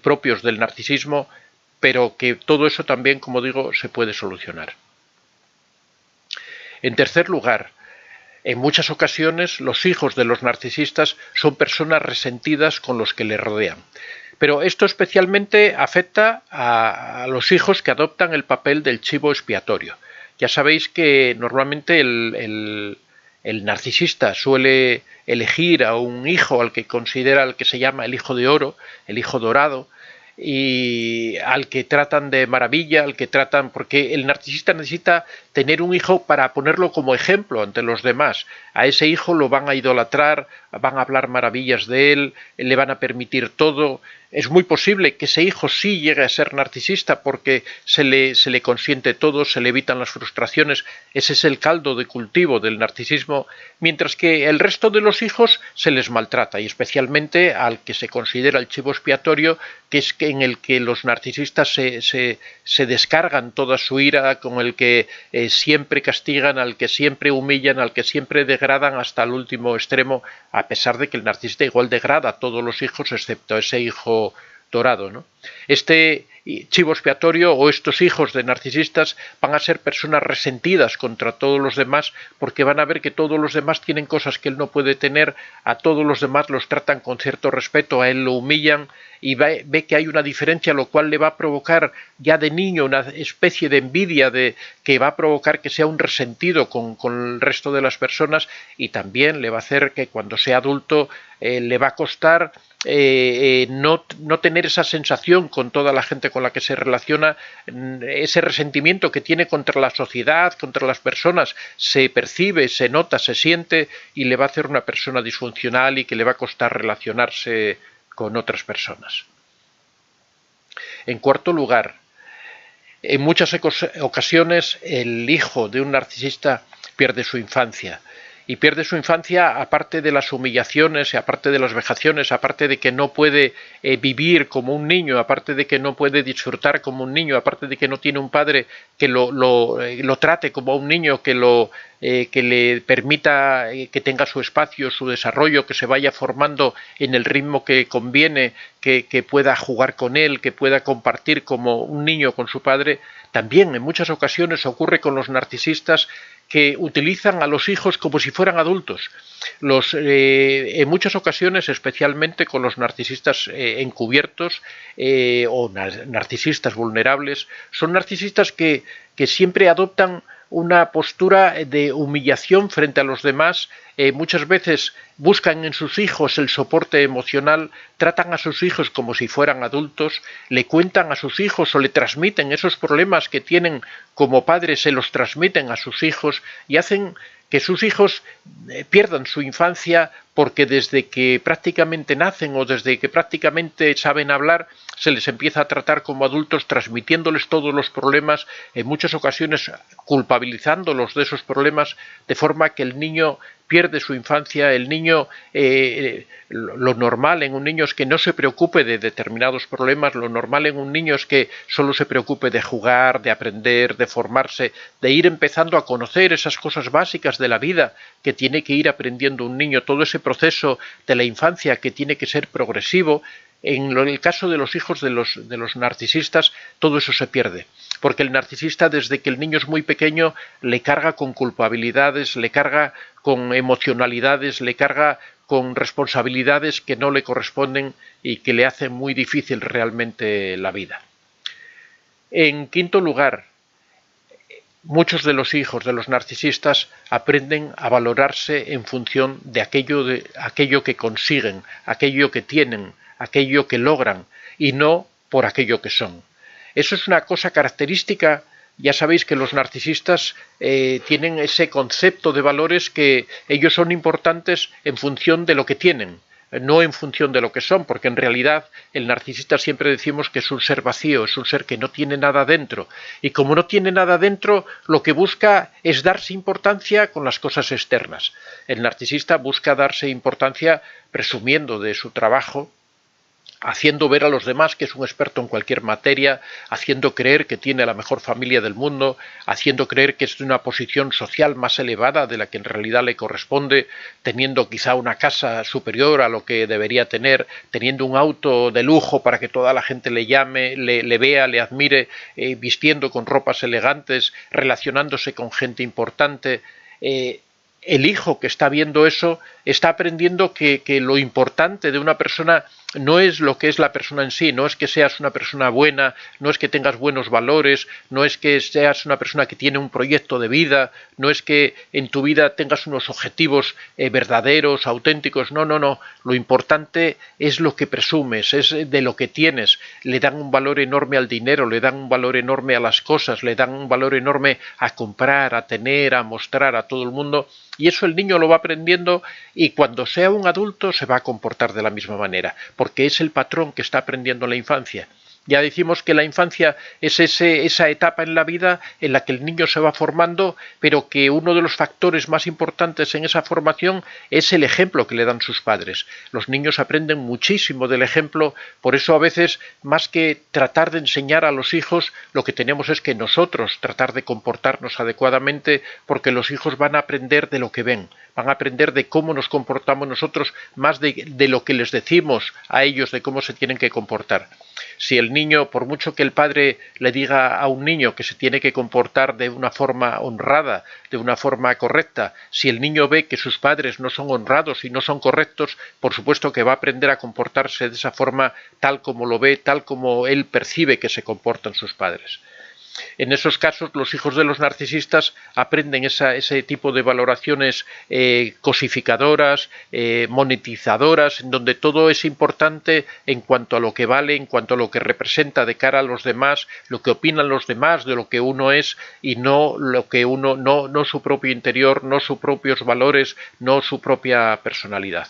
propios del narcisismo, pero que todo eso también, como digo, se puede solucionar. En tercer lugar, en muchas ocasiones los hijos de los narcisistas son personas resentidas con los que les rodean. Pero esto especialmente afecta a los hijos que adoptan el papel del chivo expiatorio. Ya sabéis que normalmente el narcisista suele elegir a un hijo al que considera, al que se llama el hijo de oro, el hijo dorado, y al que tratan de maravilla, al que tratan, porque el narcisista necesita tener un hijo para ponerlo como ejemplo ante los demás. A ese hijo lo van a idolatrar, van a hablar maravillas de él, le van a permitir todo. Es muy posible que ese hijo sí llegue a ser narcisista porque se le consiente todo, se le evitan las frustraciones. Ese es el caldo de cultivo del narcisismo, mientras que el resto de los hijos se les maltrata, y especialmente al que se considera el chivo expiatorio, que es en el que los narcisistas se descargan toda su ira, con el que siempre castigan, al que siempre humillan, al que siempre degradan hasta el último extremo, a pesar de que el narcisista igual degrada a todos los hijos excepto a ese hijo dorado, ¿no? Este chivo expiatorio o estos hijos de narcisistas van a ser personas resentidas contra todos los demás porque van a ver que todos los demás tienen cosas que él no puede tener, a todos los demás los tratan con cierto respeto, a él lo humillan y ve que hay una diferencia, lo cual le va a provocar ya de niño una especie de envidia que va a provocar que sea un resentido con el resto de las personas, y también le va a hacer que cuando sea adulto le va a costar no tener esa sensación con toda la gente con la que se relaciona. Ese resentimiento que tiene contra la sociedad, contra las personas, se percibe, se nota, se siente, y le va a hacer una persona disfuncional y que le va a costar relacionarse con otras personas. En cuarto lugar, en muchas ocasiones el hijo de un narcisista pierde su infancia. Y pierde su infancia aparte de las humillaciones, aparte de las vejaciones, aparte de que no puede vivir como un niño, aparte de que no puede disfrutar como un niño, aparte de que no tiene un padre que lo trate como un niño, que le permita que tenga su espacio, su desarrollo, que se vaya formando en el ritmo que conviene, que pueda jugar con él, que pueda compartir como un niño con su padre. También en muchas ocasiones ocurre con los narcisistas que utilizan a los hijos como si fueran adultos. En muchas ocasiones, especialmente con los narcisistas encubiertos o narcisistas vulnerables, son narcisistas que siempre adoptan una postura de humillación frente a los demás. Muchas veces buscan en sus hijos el soporte emocional, tratan a sus hijos como si fueran adultos, le cuentan a sus hijos o le transmiten esos problemas que tienen como padres, se los transmiten a sus hijos y hacen que sus hijos pierdan su infancia, porque desde que prácticamente nacen o desde que prácticamente saben hablar se les empieza a tratar como adultos, transmitiéndoles todos los problemas, en muchas ocasiones culpabilizándolos de esos problemas, de forma que el niño pierde su infancia. El niño, lo normal en un niño es que no se preocupe de determinados problemas, lo normal en un niño es que solo se preocupe de jugar, de aprender, de formarse, de ir empezando a conocer esas cosas básicas de la vida que tiene que ir aprendiendo un niño, todo ese proceso de la infancia que tiene que ser progresivo. En el caso de los hijos de los narcisistas, todo eso se pierde, porque el narcisista, desde que el niño es muy pequeño, le carga con culpabilidades, le carga con emocionalidades, le carga con responsabilidades que no le corresponden y que le hacen muy difícil realmente la vida. En quinto lugar, muchos de los hijos de los narcisistas aprenden a valorarse en función de aquello que consiguen, aquello que tienen, aquello que logran, y no por aquello que son. Eso es una cosa característica. Ya sabéis que los narcisistas tienen ese concepto de valores, que ellos son importantes en función de lo que tienen. no en función de lo que son, porque en realidad el narcisista siempre decimos que es un ser vacío, es un ser que no tiene nada dentro, y como no tiene nada dentro, lo que busca es darse importancia con las cosas externas. El narcisista busca darse importancia presumiendo de su trabajo, haciendo ver a los demás que es un experto en cualquier materia, haciendo creer que tiene la mejor familia del mundo, haciendo creer que es de una posición social más elevada de la que en realidad le corresponde, teniendo quizá una casa superior a lo que debería tener, teniendo un auto de lujo para que toda la gente le llame, le vea, le admire, vistiendo con ropas elegantes, relacionándose con gente importante. El hijo que está viendo eso está aprendiendo que lo importante de una persona no es lo que es la persona en sí, no es que seas una persona buena, no es que tengas buenos valores, no es que seas una persona que tiene un proyecto de vida, no es que en tu vida tengas unos objetivos verdaderos, auténticos, no, no, no, lo importante es lo que presumes, es de lo que tienes. Le dan un valor enorme al dinero, le dan un valor enorme a las cosas, le dan un valor enorme a comprar, a tener, a mostrar a todo el mundo, y eso el niño lo va aprendiendo y cuando sea un adulto se va a comportar de la misma manera, porque es el patrón que está aprendiendo en la infancia. Ya decimos que la infancia es esa etapa en la vida en la que el niño se va formando, pero que uno de los factores más importantes en esa formación es el ejemplo que le dan sus padres. Los niños aprenden muchísimo del ejemplo, por eso a veces, más que tratar de enseñar a los hijos, lo que tenemos es que nosotros tratar de comportarnos adecuadamente, porque los hijos van a aprender de lo que ven, van a aprender de cómo nos comportamos nosotros, más de lo que les decimos a ellos de cómo se tienen que comportar. Si el niño, por mucho que el padre le diga a un niño que se tiene que comportar de una forma honrada, de una forma correcta, si el niño ve que sus padres no son honrados y no son correctos, por supuesto que va a aprender a comportarse de esa forma tal como lo ve, tal como él percibe que se comportan sus padres. En esos casos, los hijos de los narcisistas aprenden ese tipo de valoraciones cosificadoras, monetizadoras, en donde todo es importante en cuanto a lo que vale, en cuanto a lo que representa de cara a los demás, lo que opinan los demás de lo que uno es y no lo que uno, no su propio interior, no sus propios valores, no su propia personalidad.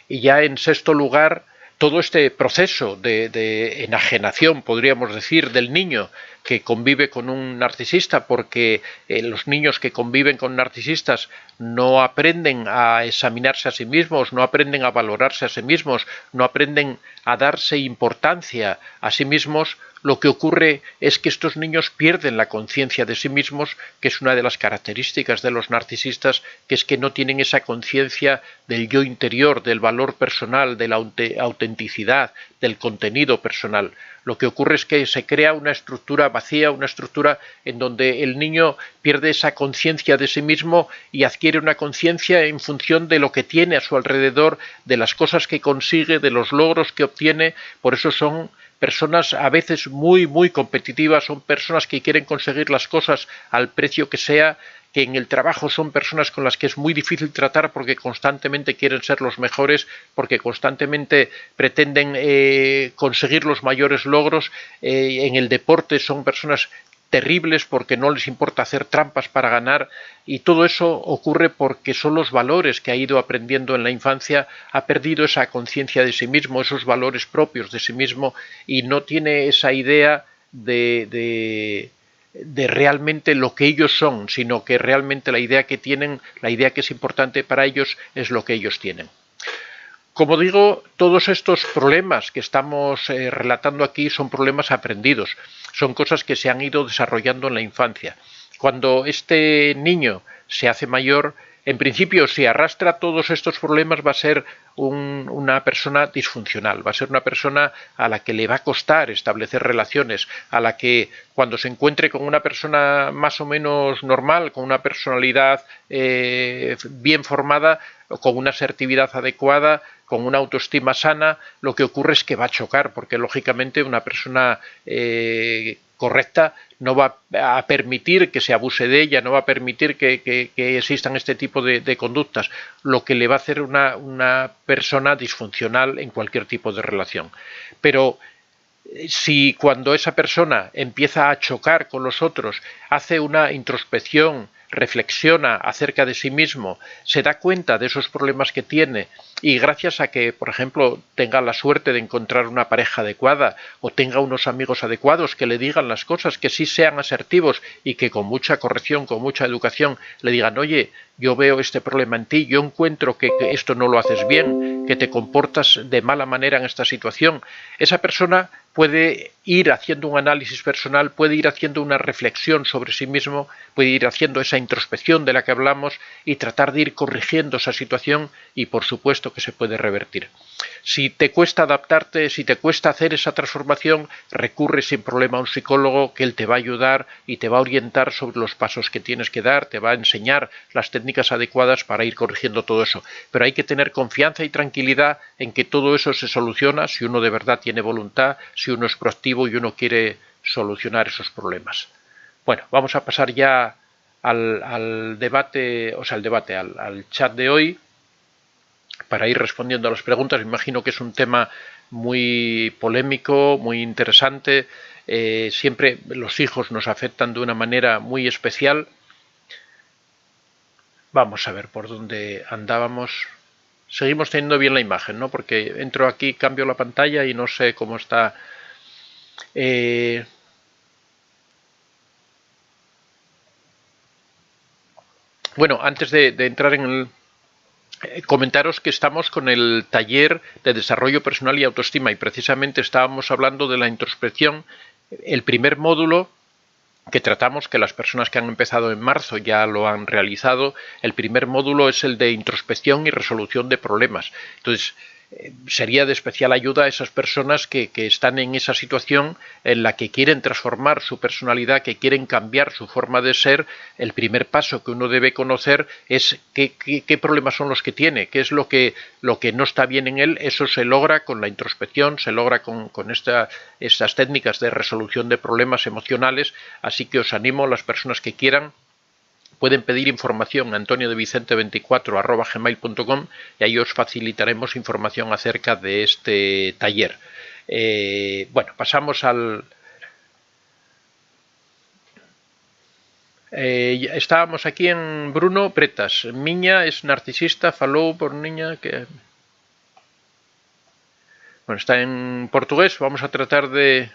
Y ya en sexto lugar, todo este proceso de enajenación, podríamos decir, del niño que convive con un narcisista, porque los niños que conviven con narcisistas no aprenden a examinarse a sí mismos, no aprenden a valorarse a sí mismos, no aprenden a darse importancia a sí mismos, lo que ocurre es que estos niños pierden la conciencia de sí mismos, que es una de las características de los narcisistas, que es que no tienen esa conciencia del yo interior, del valor personal, de la autenticidad, del contenido personal. Lo que ocurre es que se crea una estructura vacía, una estructura en donde el niño pierde esa conciencia de sí mismo y adquiere una conciencia en función de lo que tiene a su alrededor, de las cosas que consigue, de los logros que obtiene. Por eso son personas a veces muy, muy competitivas, son personas que quieren conseguir las cosas al precio que sea, que en el trabajo son personas con las que es muy difícil tratar porque constantemente quieren ser los mejores, porque constantemente pretenden conseguir los mayores logros. En el deporte son personas terribles porque no les importa hacer trampas para ganar, y todo eso ocurre porque son los valores que ha ido aprendiendo en la infancia, ha perdido esa conciencia de sí mismo, esos valores propios de sí mismo, y no tiene esa idea de realmente lo que ellos son, sino que realmente la idea que tienen, la idea que es importante para ellos es lo que ellos tienen. Como digo, todos estos problemas que estamos relatando aquí son problemas aprendidos, son cosas que se han ido desarrollando en la infancia. Cuando este niño se hace mayor, en principio, si arrastra todos estos problemas, va a ser una persona disfuncional, va a ser una persona a la que le va a costar establecer relaciones, a la que cuando se encuentre con una persona más o menos normal, con una personalidad bien formada, con una asertividad adecuada, con una autoestima sana, lo que ocurre es que va a chocar, porque lógicamente una persona correcta no va a permitir que se abuse de ella, no va a permitir que existan este tipo de conductas, lo que le va a hacer una persona disfuncional en cualquier tipo de relación. Pero si cuando esa persona empieza a chocar con los otros, hace una introspección, reflexiona acerca de sí mismo, se da cuenta de esos problemas que tiene y gracias a que, por ejemplo, tenga la suerte de encontrar una pareja adecuada o tenga unos amigos adecuados que le digan las cosas, que sí sean asertivos y que con mucha corrección, con mucha educación le digan, oye, yo veo este problema en ti, yo encuentro que esto no lo haces bien, que te comportas de mala manera en esta situación, esa persona puede ir haciendo un análisis personal, puede ir haciendo una reflexión sobre sí mismo, puede ir haciendo esa introspección de la que hablamos y tratar de ir corrigiendo esa situación y por supuesto que se puede revertir. Si te cuesta adaptarte, si te cuesta hacer esa transformación, recurre sin problema a un psicólogo que él te va a ayudar y te va a orientar sobre los pasos que tienes que dar, te va a enseñar las técnicas adecuadas para ir corrigiendo todo eso. Pero hay que tener confianza y tranquilidad en que todo eso se soluciona si uno de verdad tiene voluntad, si uno es proactivo y uno quiere solucionar esos problemas. Bueno, vamos a pasar ya al debate, al chat de hoy, para ir respondiendo a las preguntas. Me imagino que es un tema muy polémico, muy interesante. Siempre los hijos nos afectan de una manera muy especial. Vamos a ver por dónde andábamos. Seguimos teniendo bien la imagen, ¿no? Porque entro aquí, cambio la pantalla y no sé cómo está. Bueno, antes de entrar en el... comentaros que estamos con el taller de desarrollo personal y autoestima y precisamente estábamos hablando de la introspección. El primer módulo que tratamos, que las personas que han empezado en marzo ya lo han realizado, el primer módulo es el de introspección y resolución de problemas. Entonces, sería de especial ayuda a esas personas que están en esa situación en la que quieren transformar su personalidad, que quieren cambiar su forma de ser. El primer paso que uno debe conocer es qué problemas son los que tiene, qué es lo que no está bien en él. Eso se logra con la introspección, se logra con estas técnicas de resolución de problemas emocionales, así que os animo a las personas que quieran. Pueden pedir información a antoniodevicente24@gmail.com y ahí os facilitaremos información acerca de este taller. Bueno, pasamos al... estábamos aquí en Bruno Pretas. Miña es narcisista, falou por niña que... Bueno, está en portugués, vamos a tratar de...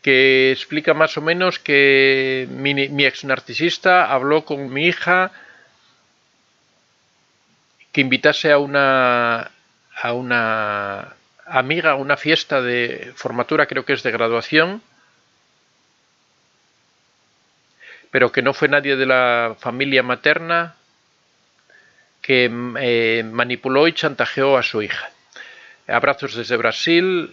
que explica más o menos que mi ex narcisista habló con mi hija que invitase a una amiga a una fiesta de formatura, creo que es de graduación, pero que no fue nadie de la familia materna, que manipuló y chantajeó a su hija. Abrazos desde Brasil,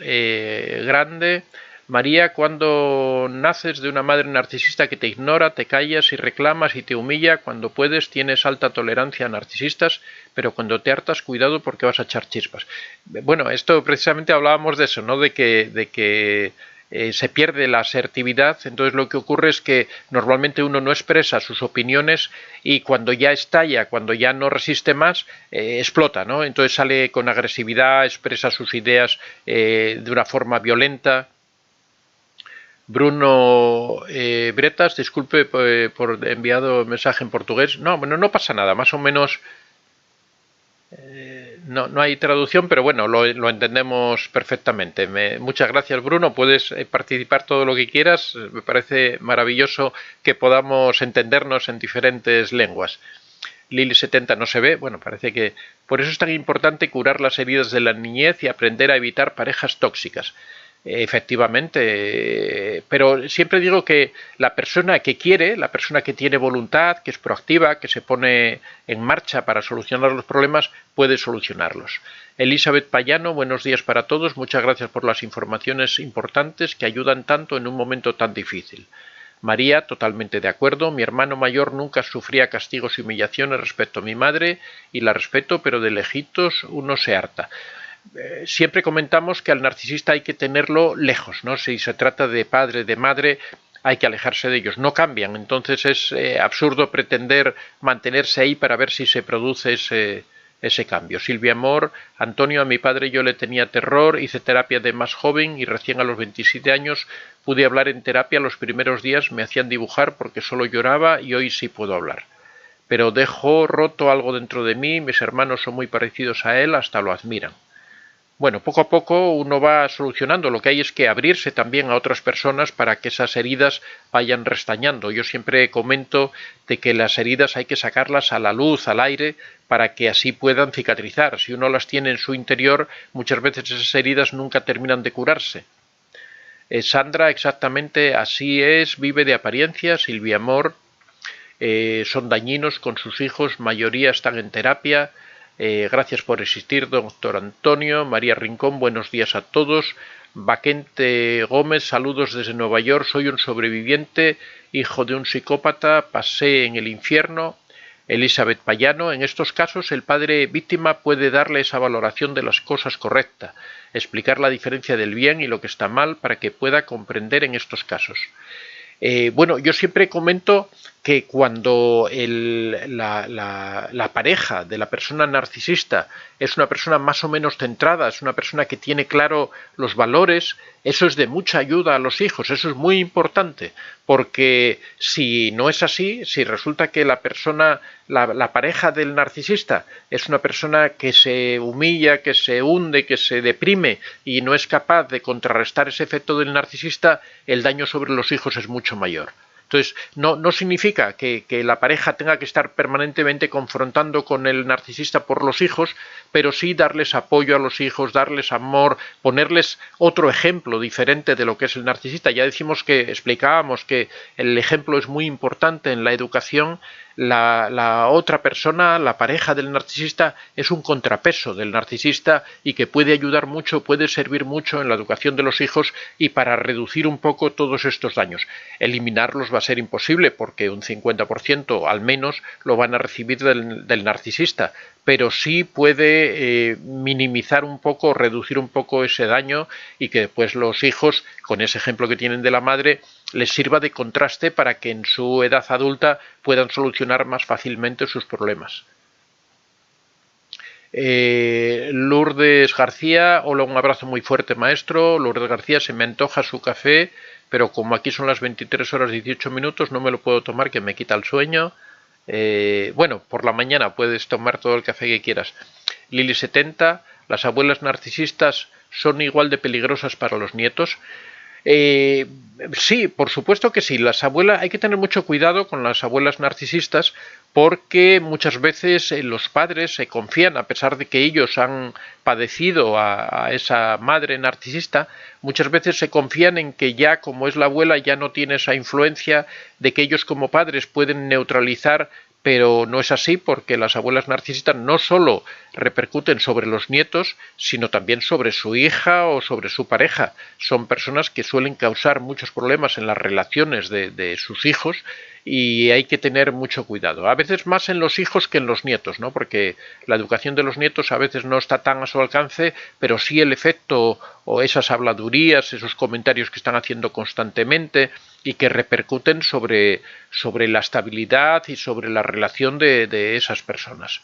grande. María, cuando naces de una madre narcisista que te ignora, te callas y reclamas y te humilla, cuando puedes tienes alta tolerancia a narcisistas, pero cuando te hartas, cuidado porque vas a echar chispas. Bueno, esto precisamente hablábamos de eso, ¿no? De que se pierde la asertividad. Entonces lo que ocurre es que normalmente uno no expresa sus opiniones y cuando ya estalla, cuando ya no resiste más, explota, ¿no? Entonces sale con agresividad, expresa sus ideas de una forma violenta. Bruno Bretas, disculpe por enviado mensaje en portugués. No, bueno, no pasa nada, más o menos no hay traducción, pero bueno, lo entendemos perfectamente. Muchas gracias, Bruno, puedes participar todo lo que quieras. Me parece maravilloso que podamos entendernos en diferentes lenguas. Lili70 no se ve, bueno, parece que... Por eso es tan importante curar las heridas de la niñez y aprender a evitar parejas tóxicas. Efectivamente, pero siempre digo que la persona que quiere, la persona que tiene voluntad, que es proactiva, que se pone en marcha para solucionar los problemas, puede solucionarlos. Elizabeth Payano, buenos días para todos, muchas gracias por las informaciones importantes que ayudan tanto en un momento tan difícil. María, totalmente de acuerdo, mi hermano mayor nunca sufría castigos y humillaciones respecto a mi madre y la respeto, pero de lejitos uno se harta. Siempre comentamos que al narcisista hay que tenerlo lejos, ¿no? Si se trata de padre, de madre, hay que alejarse de ellos. No cambian, entonces es absurdo pretender mantenerse ahí para ver si se produce ese cambio. Silvia Amor, Antonio, a mi padre yo le tenía terror, hice terapia de más joven y recién a los 27 años pude hablar en terapia. Los primeros días me hacían dibujar porque solo lloraba y hoy sí puedo hablar. Pero dejó roto algo dentro de mí, mis hermanos son muy parecidos a él, hasta lo admiran. Bueno, poco a poco uno va solucionando. Lo que hay es que abrirse también a otras personas para que esas heridas vayan restañando. Yo siempre comento de que las heridas hay que sacarlas a la luz, al aire, para que así puedan cicatrizar. Si uno las tiene en su interior, muchas veces esas heridas nunca terminan de curarse. Sandra, exactamente así es, vive de apariencia. Silvia Amor, son dañinos con sus hijos, mayoría están en terapia. Gracias por existir, doctor Antonio. María Rincón, buenos días a todos. Vaquente Gómez, saludos desde Nueva York. Soy un sobreviviente, hijo de un psicópata, pasé en el infierno. Elizabeth Payano, en estos casos el padre víctima puede darle esa valoración de las cosas correcta, explicar la diferencia del bien y lo que está mal para que pueda comprender en estos casos. Bueno, yo siempre comento que cuando la pareja de la persona narcisista es una persona más o menos centrada, es una persona que tiene claro los valores, eso es de mucha ayuda a los hijos, eso es muy importante, porque si no es así, si resulta que la persona, la pareja del narcisista es una persona que se humilla, que se hunde, que se deprime y no es capaz de contrarrestar ese efecto del narcisista, el daño sobre los hijos es mucho mayor. Entonces, no significa que la pareja tenga que estar permanentemente confrontando con el narcisista por los hijos, pero sí darles apoyo a los hijos, darles amor, ponerles otro ejemplo diferente de lo que es el narcisista. Ya explicábamos que el ejemplo es muy importante en la educación. La otra persona, la pareja del narcisista, es un contrapeso del narcisista y que puede ayudar mucho, puede servir mucho en la educación de los hijos y para reducir un poco todos estos daños. Eliminarlos va a ser imposible porque un 50% al menos lo van a recibir del narcisista, pero sí puede minimizar un poco, reducir un poco ese daño y que después los hijos, con ese ejemplo que tienen de la madre, les sirva de contraste para que en su edad adulta puedan solucionar más fácilmente sus problemas. Lourdes García, hola, un abrazo muy fuerte, maestro. Lourdes García, se me antoja su café, pero como aquí son las 23 horas 18 minutos, no me lo puedo tomar, que me quita el sueño. Bueno, por la mañana puedes tomar todo el café que quieras. Lili 70, ¿las abuelas narcisistas son igual de peligrosas para los nietos? Sí, por supuesto que sí. Hay que tener mucho cuidado con las abuelas narcisistas porque muchas veces los padres se confían, a pesar de que ellos han padecido a esa madre narcisista, muchas veces se confían en que ya como es la abuela ya no tiene esa influencia, de que ellos como padres pueden neutralizar, pero no es así porque las abuelas narcisistas no solo repercuten sobre los nietos, sino también sobre su hija o sobre su pareja. Son personas que suelen causar muchos problemas en las relaciones de sus hijos y hay que tener mucho cuidado. A veces más en los hijos que en los nietos, ¿no? Porque la educación de los nietos a veces no está tan a su alcance, pero sí el efecto o esas habladurías, esos comentarios que están haciendo constantemente y que repercuten sobre la estabilidad y sobre la relación de esas personas.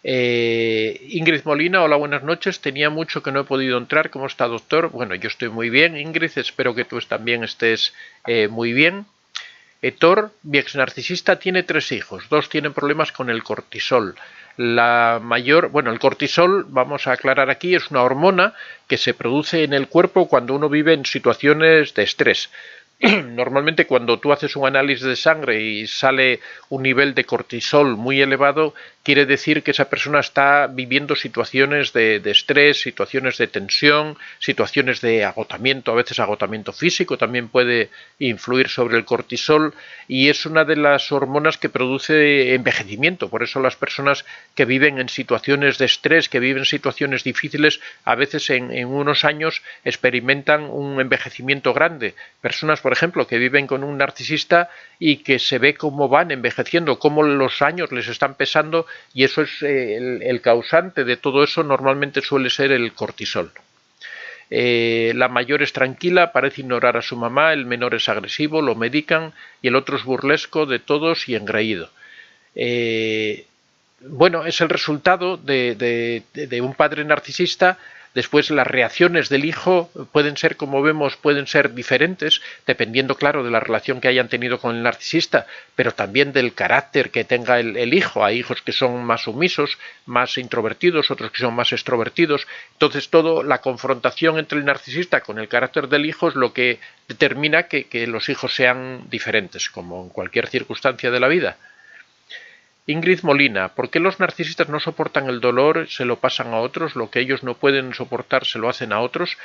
Ingrid Molina, hola, buenas noches. Tenía mucho que no he podido entrar. ¿Cómo está, doctor? Bueno, yo estoy muy bien, Ingrid. Espero que tú también estés muy bien. Thor, mi ex narcisista, tiene 3 hijos. 2 tienen problemas con el cortisol. La mayor, bueno, el cortisol, vamos a aclarar aquí, es una hormona que se produce en el cuerpo cuando uno vive en situaciones de estrés. Normalmente cuando tú haces un análisis de sangre y sale un nivel de cortisol muy elevado, quiere decir que esa persona está viviendo situaciones de estrés, situaciones de tensión, situaciones de agotamiento, a veces agotamiento físico también puede influir sobre el cortisol y es una de las hormonas que produce envejecimiento. Por eso las personas que viven en situaciones de estrés, que viven situaciones difíciles, a veces en unos años experimentan un envejecimiento grande. Personas, por ejemplo, que viven con un narcisista y que se ve cómo van envejeciendo, cómo los años les están pesando y eso es el causante de todo eso, normalmente suele ser el cortisol. La mayor es tranquila, parece ignorar a su mamá, el menor es agresivo, lo medican y el otro es burlesco de todos y engreído. bueno, es el resultado de un padre narcisista. Después las reacciones del hijo pueden ser, como vemos, pueden ser diferentes, dependiendo, claro, de la relación que hayan tenido con el narcisista, pero también del carácter que tenga el hijo. Hay hijos que son más sumisos, más introvertidos, otros que son más extrovertidos. Entonces, la confrontación entre el narcisista con el carácter del hijo es lo que determina que los hijos sean diferentes, como en cualquier circunstancia de la vida. Ingrid Molina, ¿por qué los narcisistas no soportan el dolor, se lo pasan a otros, lo que ellos no pueden soportar se lo hacen a otros?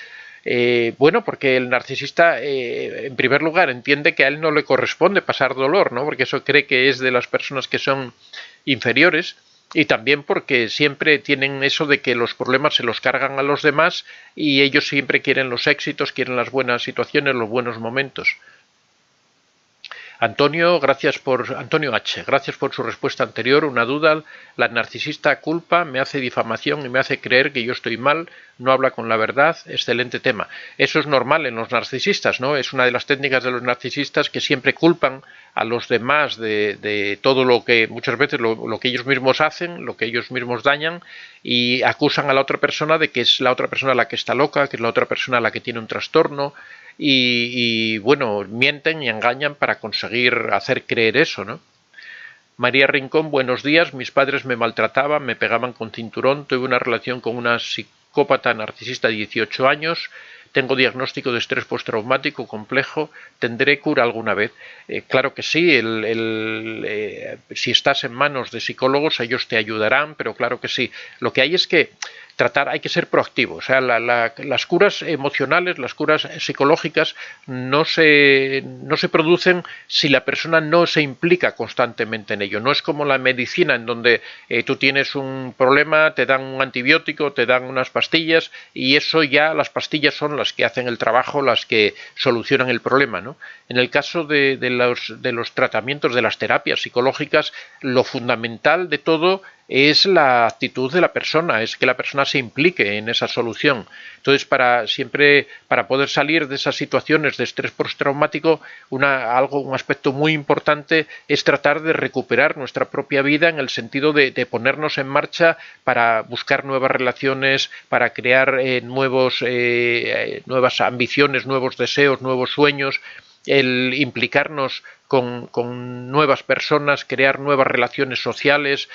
Bueno, porque el narcisista, en primer lugar, entiende que a él no le corresponde pasar dolor, ¿no? Porque eso cree que es de las personas que son inferiores, y también porque siempre tienen eso de que los problemas se los cargan a los demás y ellos siempre quieren los éxitos, quieren las buenas situaciones, los buenos momentos. Antonio H., gracias por su respuesta anterior. Una duda, la narcisista culpa, me hace difamación y me hace creer que yo estoy mal, no habla con la verdad. Excelente tema. Eso es normal en los narcisistas, ¿no? Es una de las técnicas de los narcisistas que siempre culpan a los demás de todo lo que, muchas veces, lo que ellos mismos hacen, lo que ellos mismos dañan, y acusan a la otra persona de que es la otra persona la que está loca, que es la otra persona la que tiene un trastorno. Y bueno, mienten y engañan para conseguir hacer creer eso, ¿no? María Rincón, buenos días. Mis padres me maltrataban, me pegaban con cinturón. Tuve una relación con una psicópata narcisista de 18 años. Tengo diagnóstico de estrés postraumático complejo. ¿Tendré cura alguna vez? Claro que sí. Si estás en manos de psicólogos, ellos te ayudarán, pero claro que sí. Lo que hay es que hay que ser proactivo. O sea, las curas emocionales, las curas psicológicas no se producen si la persona no se implica constantemente en ello. No es como la medicina, en donde tú tienes un problema, te dan un antibiótico, te dan unas pastillas, y eso ya, las pastillas son las que hacen el trabajo, las que solucionan el problema, ¿no? En el caso de los tratamientos, de las terapias psicológicas, lo fundamental de todo es la actitud de la persona, es que la persona se implique en esa solución. Entonces, para poder salir de esas situaciones de estrés postraumático, un aspecto muy importante es tratar de recuperar nuestra propia vida, en el sentido de ponernos en marcha para buscar nuevas relaciones, para crear nuevas ambiciones, nuevos deseos, nuevos sueños, el implicarnos con nuevas personas, crear nuevas relaciones sociales,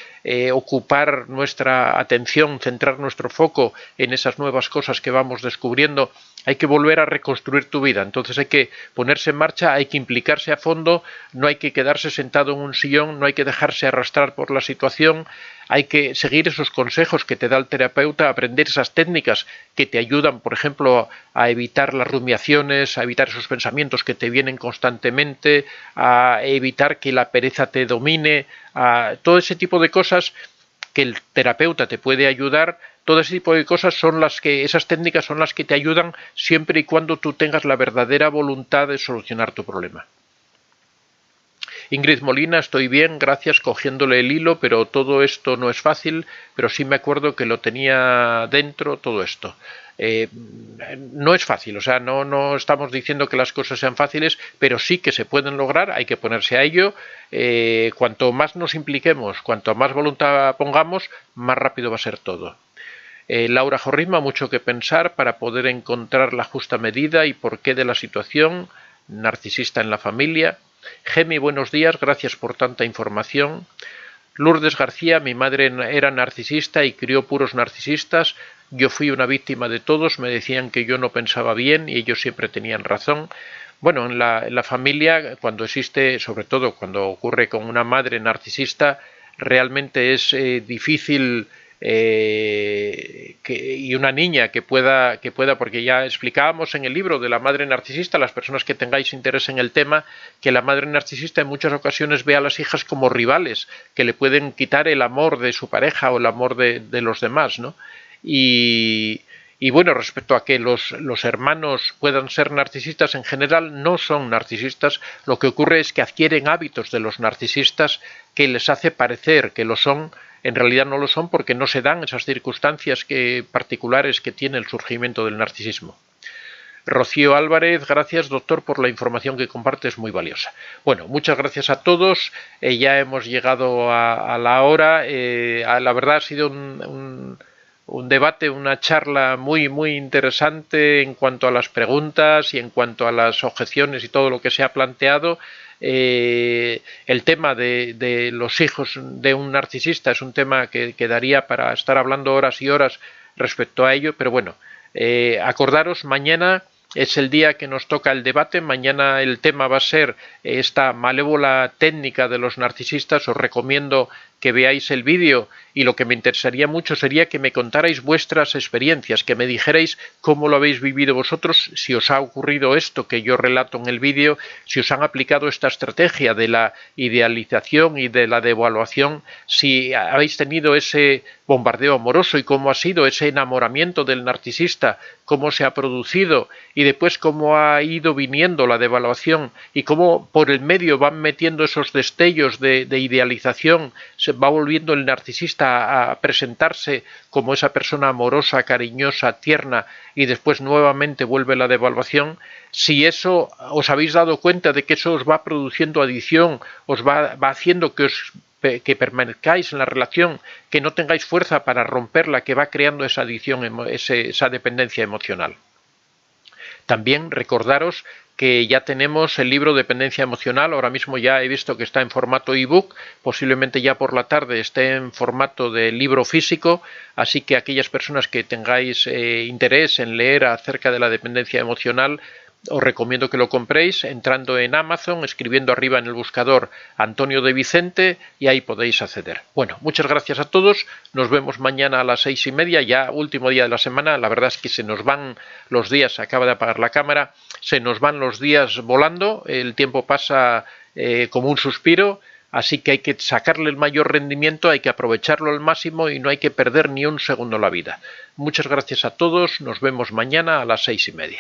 ocupar nuestra atención, centrar nuestro foco en esas nuevas cosas que vamos descubriendo. Hay que volver a reconstruir tu vida. Entonces hay que ponerse en marcha, hay que implicarse a fondo, no hay que quedarse sentado en un sillón, no hay que dejarse arrastrar por la situación. Hay que seguir esos consejos que te da el terapeuta, aprender esas técnicas que te ayudan, por ejemplo, a evitar las rumiaciones, a evitar esos pensamientos que te vienen constantemente, a evitar que la pereza te domine, a todo ese tipo de cosas que el terapeuta te puede ayudar. Todo ese tipo de cosas esas técnicas son las que te ayudan, siempre y cuando tú tengas la verdadera voluntad de solucionar tu problema. Ingrid Molina, estoy bien, gracias, cogiéndole el hilo, pero todo esto no es fácil, pero sí me acuerdo que lo tenía dentro todo esto. No es fácil, o sea, no estamos diciendo que las cosas sean fáciles, pero sí que se pueden lograr, hay que ponerse a ello. Cuanto más nos impliquemos, cuanto más voluntad pongamos, más rápido va a ser todo. Laura Jorrisma, mucho que pensar para poder encontrar la justa medida y porqué de la situación. Narcisista en la familia. Gemi, buenos días, gracias por tanta información. Lourdes García, mi madre era narcisista y crió puros narcisistas. Yo fui una víctima de todos, me decían que yo no pensaba bien y ellos siempre tenían razón. Bueno, en la familia, cuando existe, sobre todo cuando ocurre con una madre narcisista, realmente es difícil. Y una niña que pueda, porque ya explicábamos en el libro de la madre narcisista, las personas que tengáis interés en el tema, que la madre narcisista en muchas ocasiones ve a las hijas como rivales, que le pueden quitar el amor de su pareja o el amor de los demás, ¿no? Y bueno, respecto a que los hermanos puedan ser narcisistas, en general no son narcisistas. Lo que ocurre es que adquieren hábitos de los narcisistas que les hace parecer que lo son. En realidad no lo son, porque no se dan esas circunstancias particulares que tiene el surgimiento del narcisismo. Rocío Álvarez, gracias doctor por la información que comparte, es muy valiosa. Bueno, muchas gracias a todos, ya hemos llegado a la hora, la verdad ha sido un debate, una charla muy interesante en cuanto a las preguntas y en cuanto a las objeciones y todo lo que se ha planteado. El tema de los hijos de un narcisista es un tema que daría para estar hablando horas y horas respecto a ello, pero bueno, acordaros, mañana es el día que nos toca el debate. Mañana el tema va a ser esta malévola técnica de los narcisistas. Os recomiendo que veáis el vídeo, y lo que me interesaría mucho sería que me contarais vuestras experiencias, que me dijerais cómo lo habéis vivido vosotros, si os ha ocurrido esto que yo relato en el vídeo, si os han aplicado esta estrategia de la idealización y de la devaluación, si habéis tenido ese bombardeo amoroso y cómo ha sido ese enamoramiento del narcisista, cómo se ha producido y después cómo ha ido viniendo la devaluación y cómo por el medio van metiendo esos destellos de idealización, se va volviendo el narcisista a presentarse como esa persona amorosa, cariñosa, tierna, y después nuevamente vuelve la devaluación. Si eso os habéis dado cuenta de que eso os va produciendo adicción, os va haciendo que permanezcáis en la relación, que no tengáis fuerza para romperla, que va creando esa adicción, esa dependencia emocional. También recordaros que ya tenemos el libro Dependencia Emocional. Ahora mismo ya he visto que está en formato ebook, posiblemente ya por la tarde esté en formato de libro físico, así que aquellas personas que tengáis interés en leer acerca de la dependencia emocional, os recomiendo que lo compréis entrando en Amazon, escribiendo arriba en el buscador Antonio de Vicente, y ahí podéis acceder. Bueno, muchas gracias a todos, nos vemos mañana a las 6:30, ya último día de la semana. La verdad es que se nos van los días, se acaba de apagar la cámara, se nos van los días volando, el tiempo pasa como un suspiro, así que hay que sacarle el mayor rendimiento, hay que aprovecharlo al máximo y no hay que perder ni un segundo la vida. Muchas gracias a todos, nos vemos mañana a las 6:30.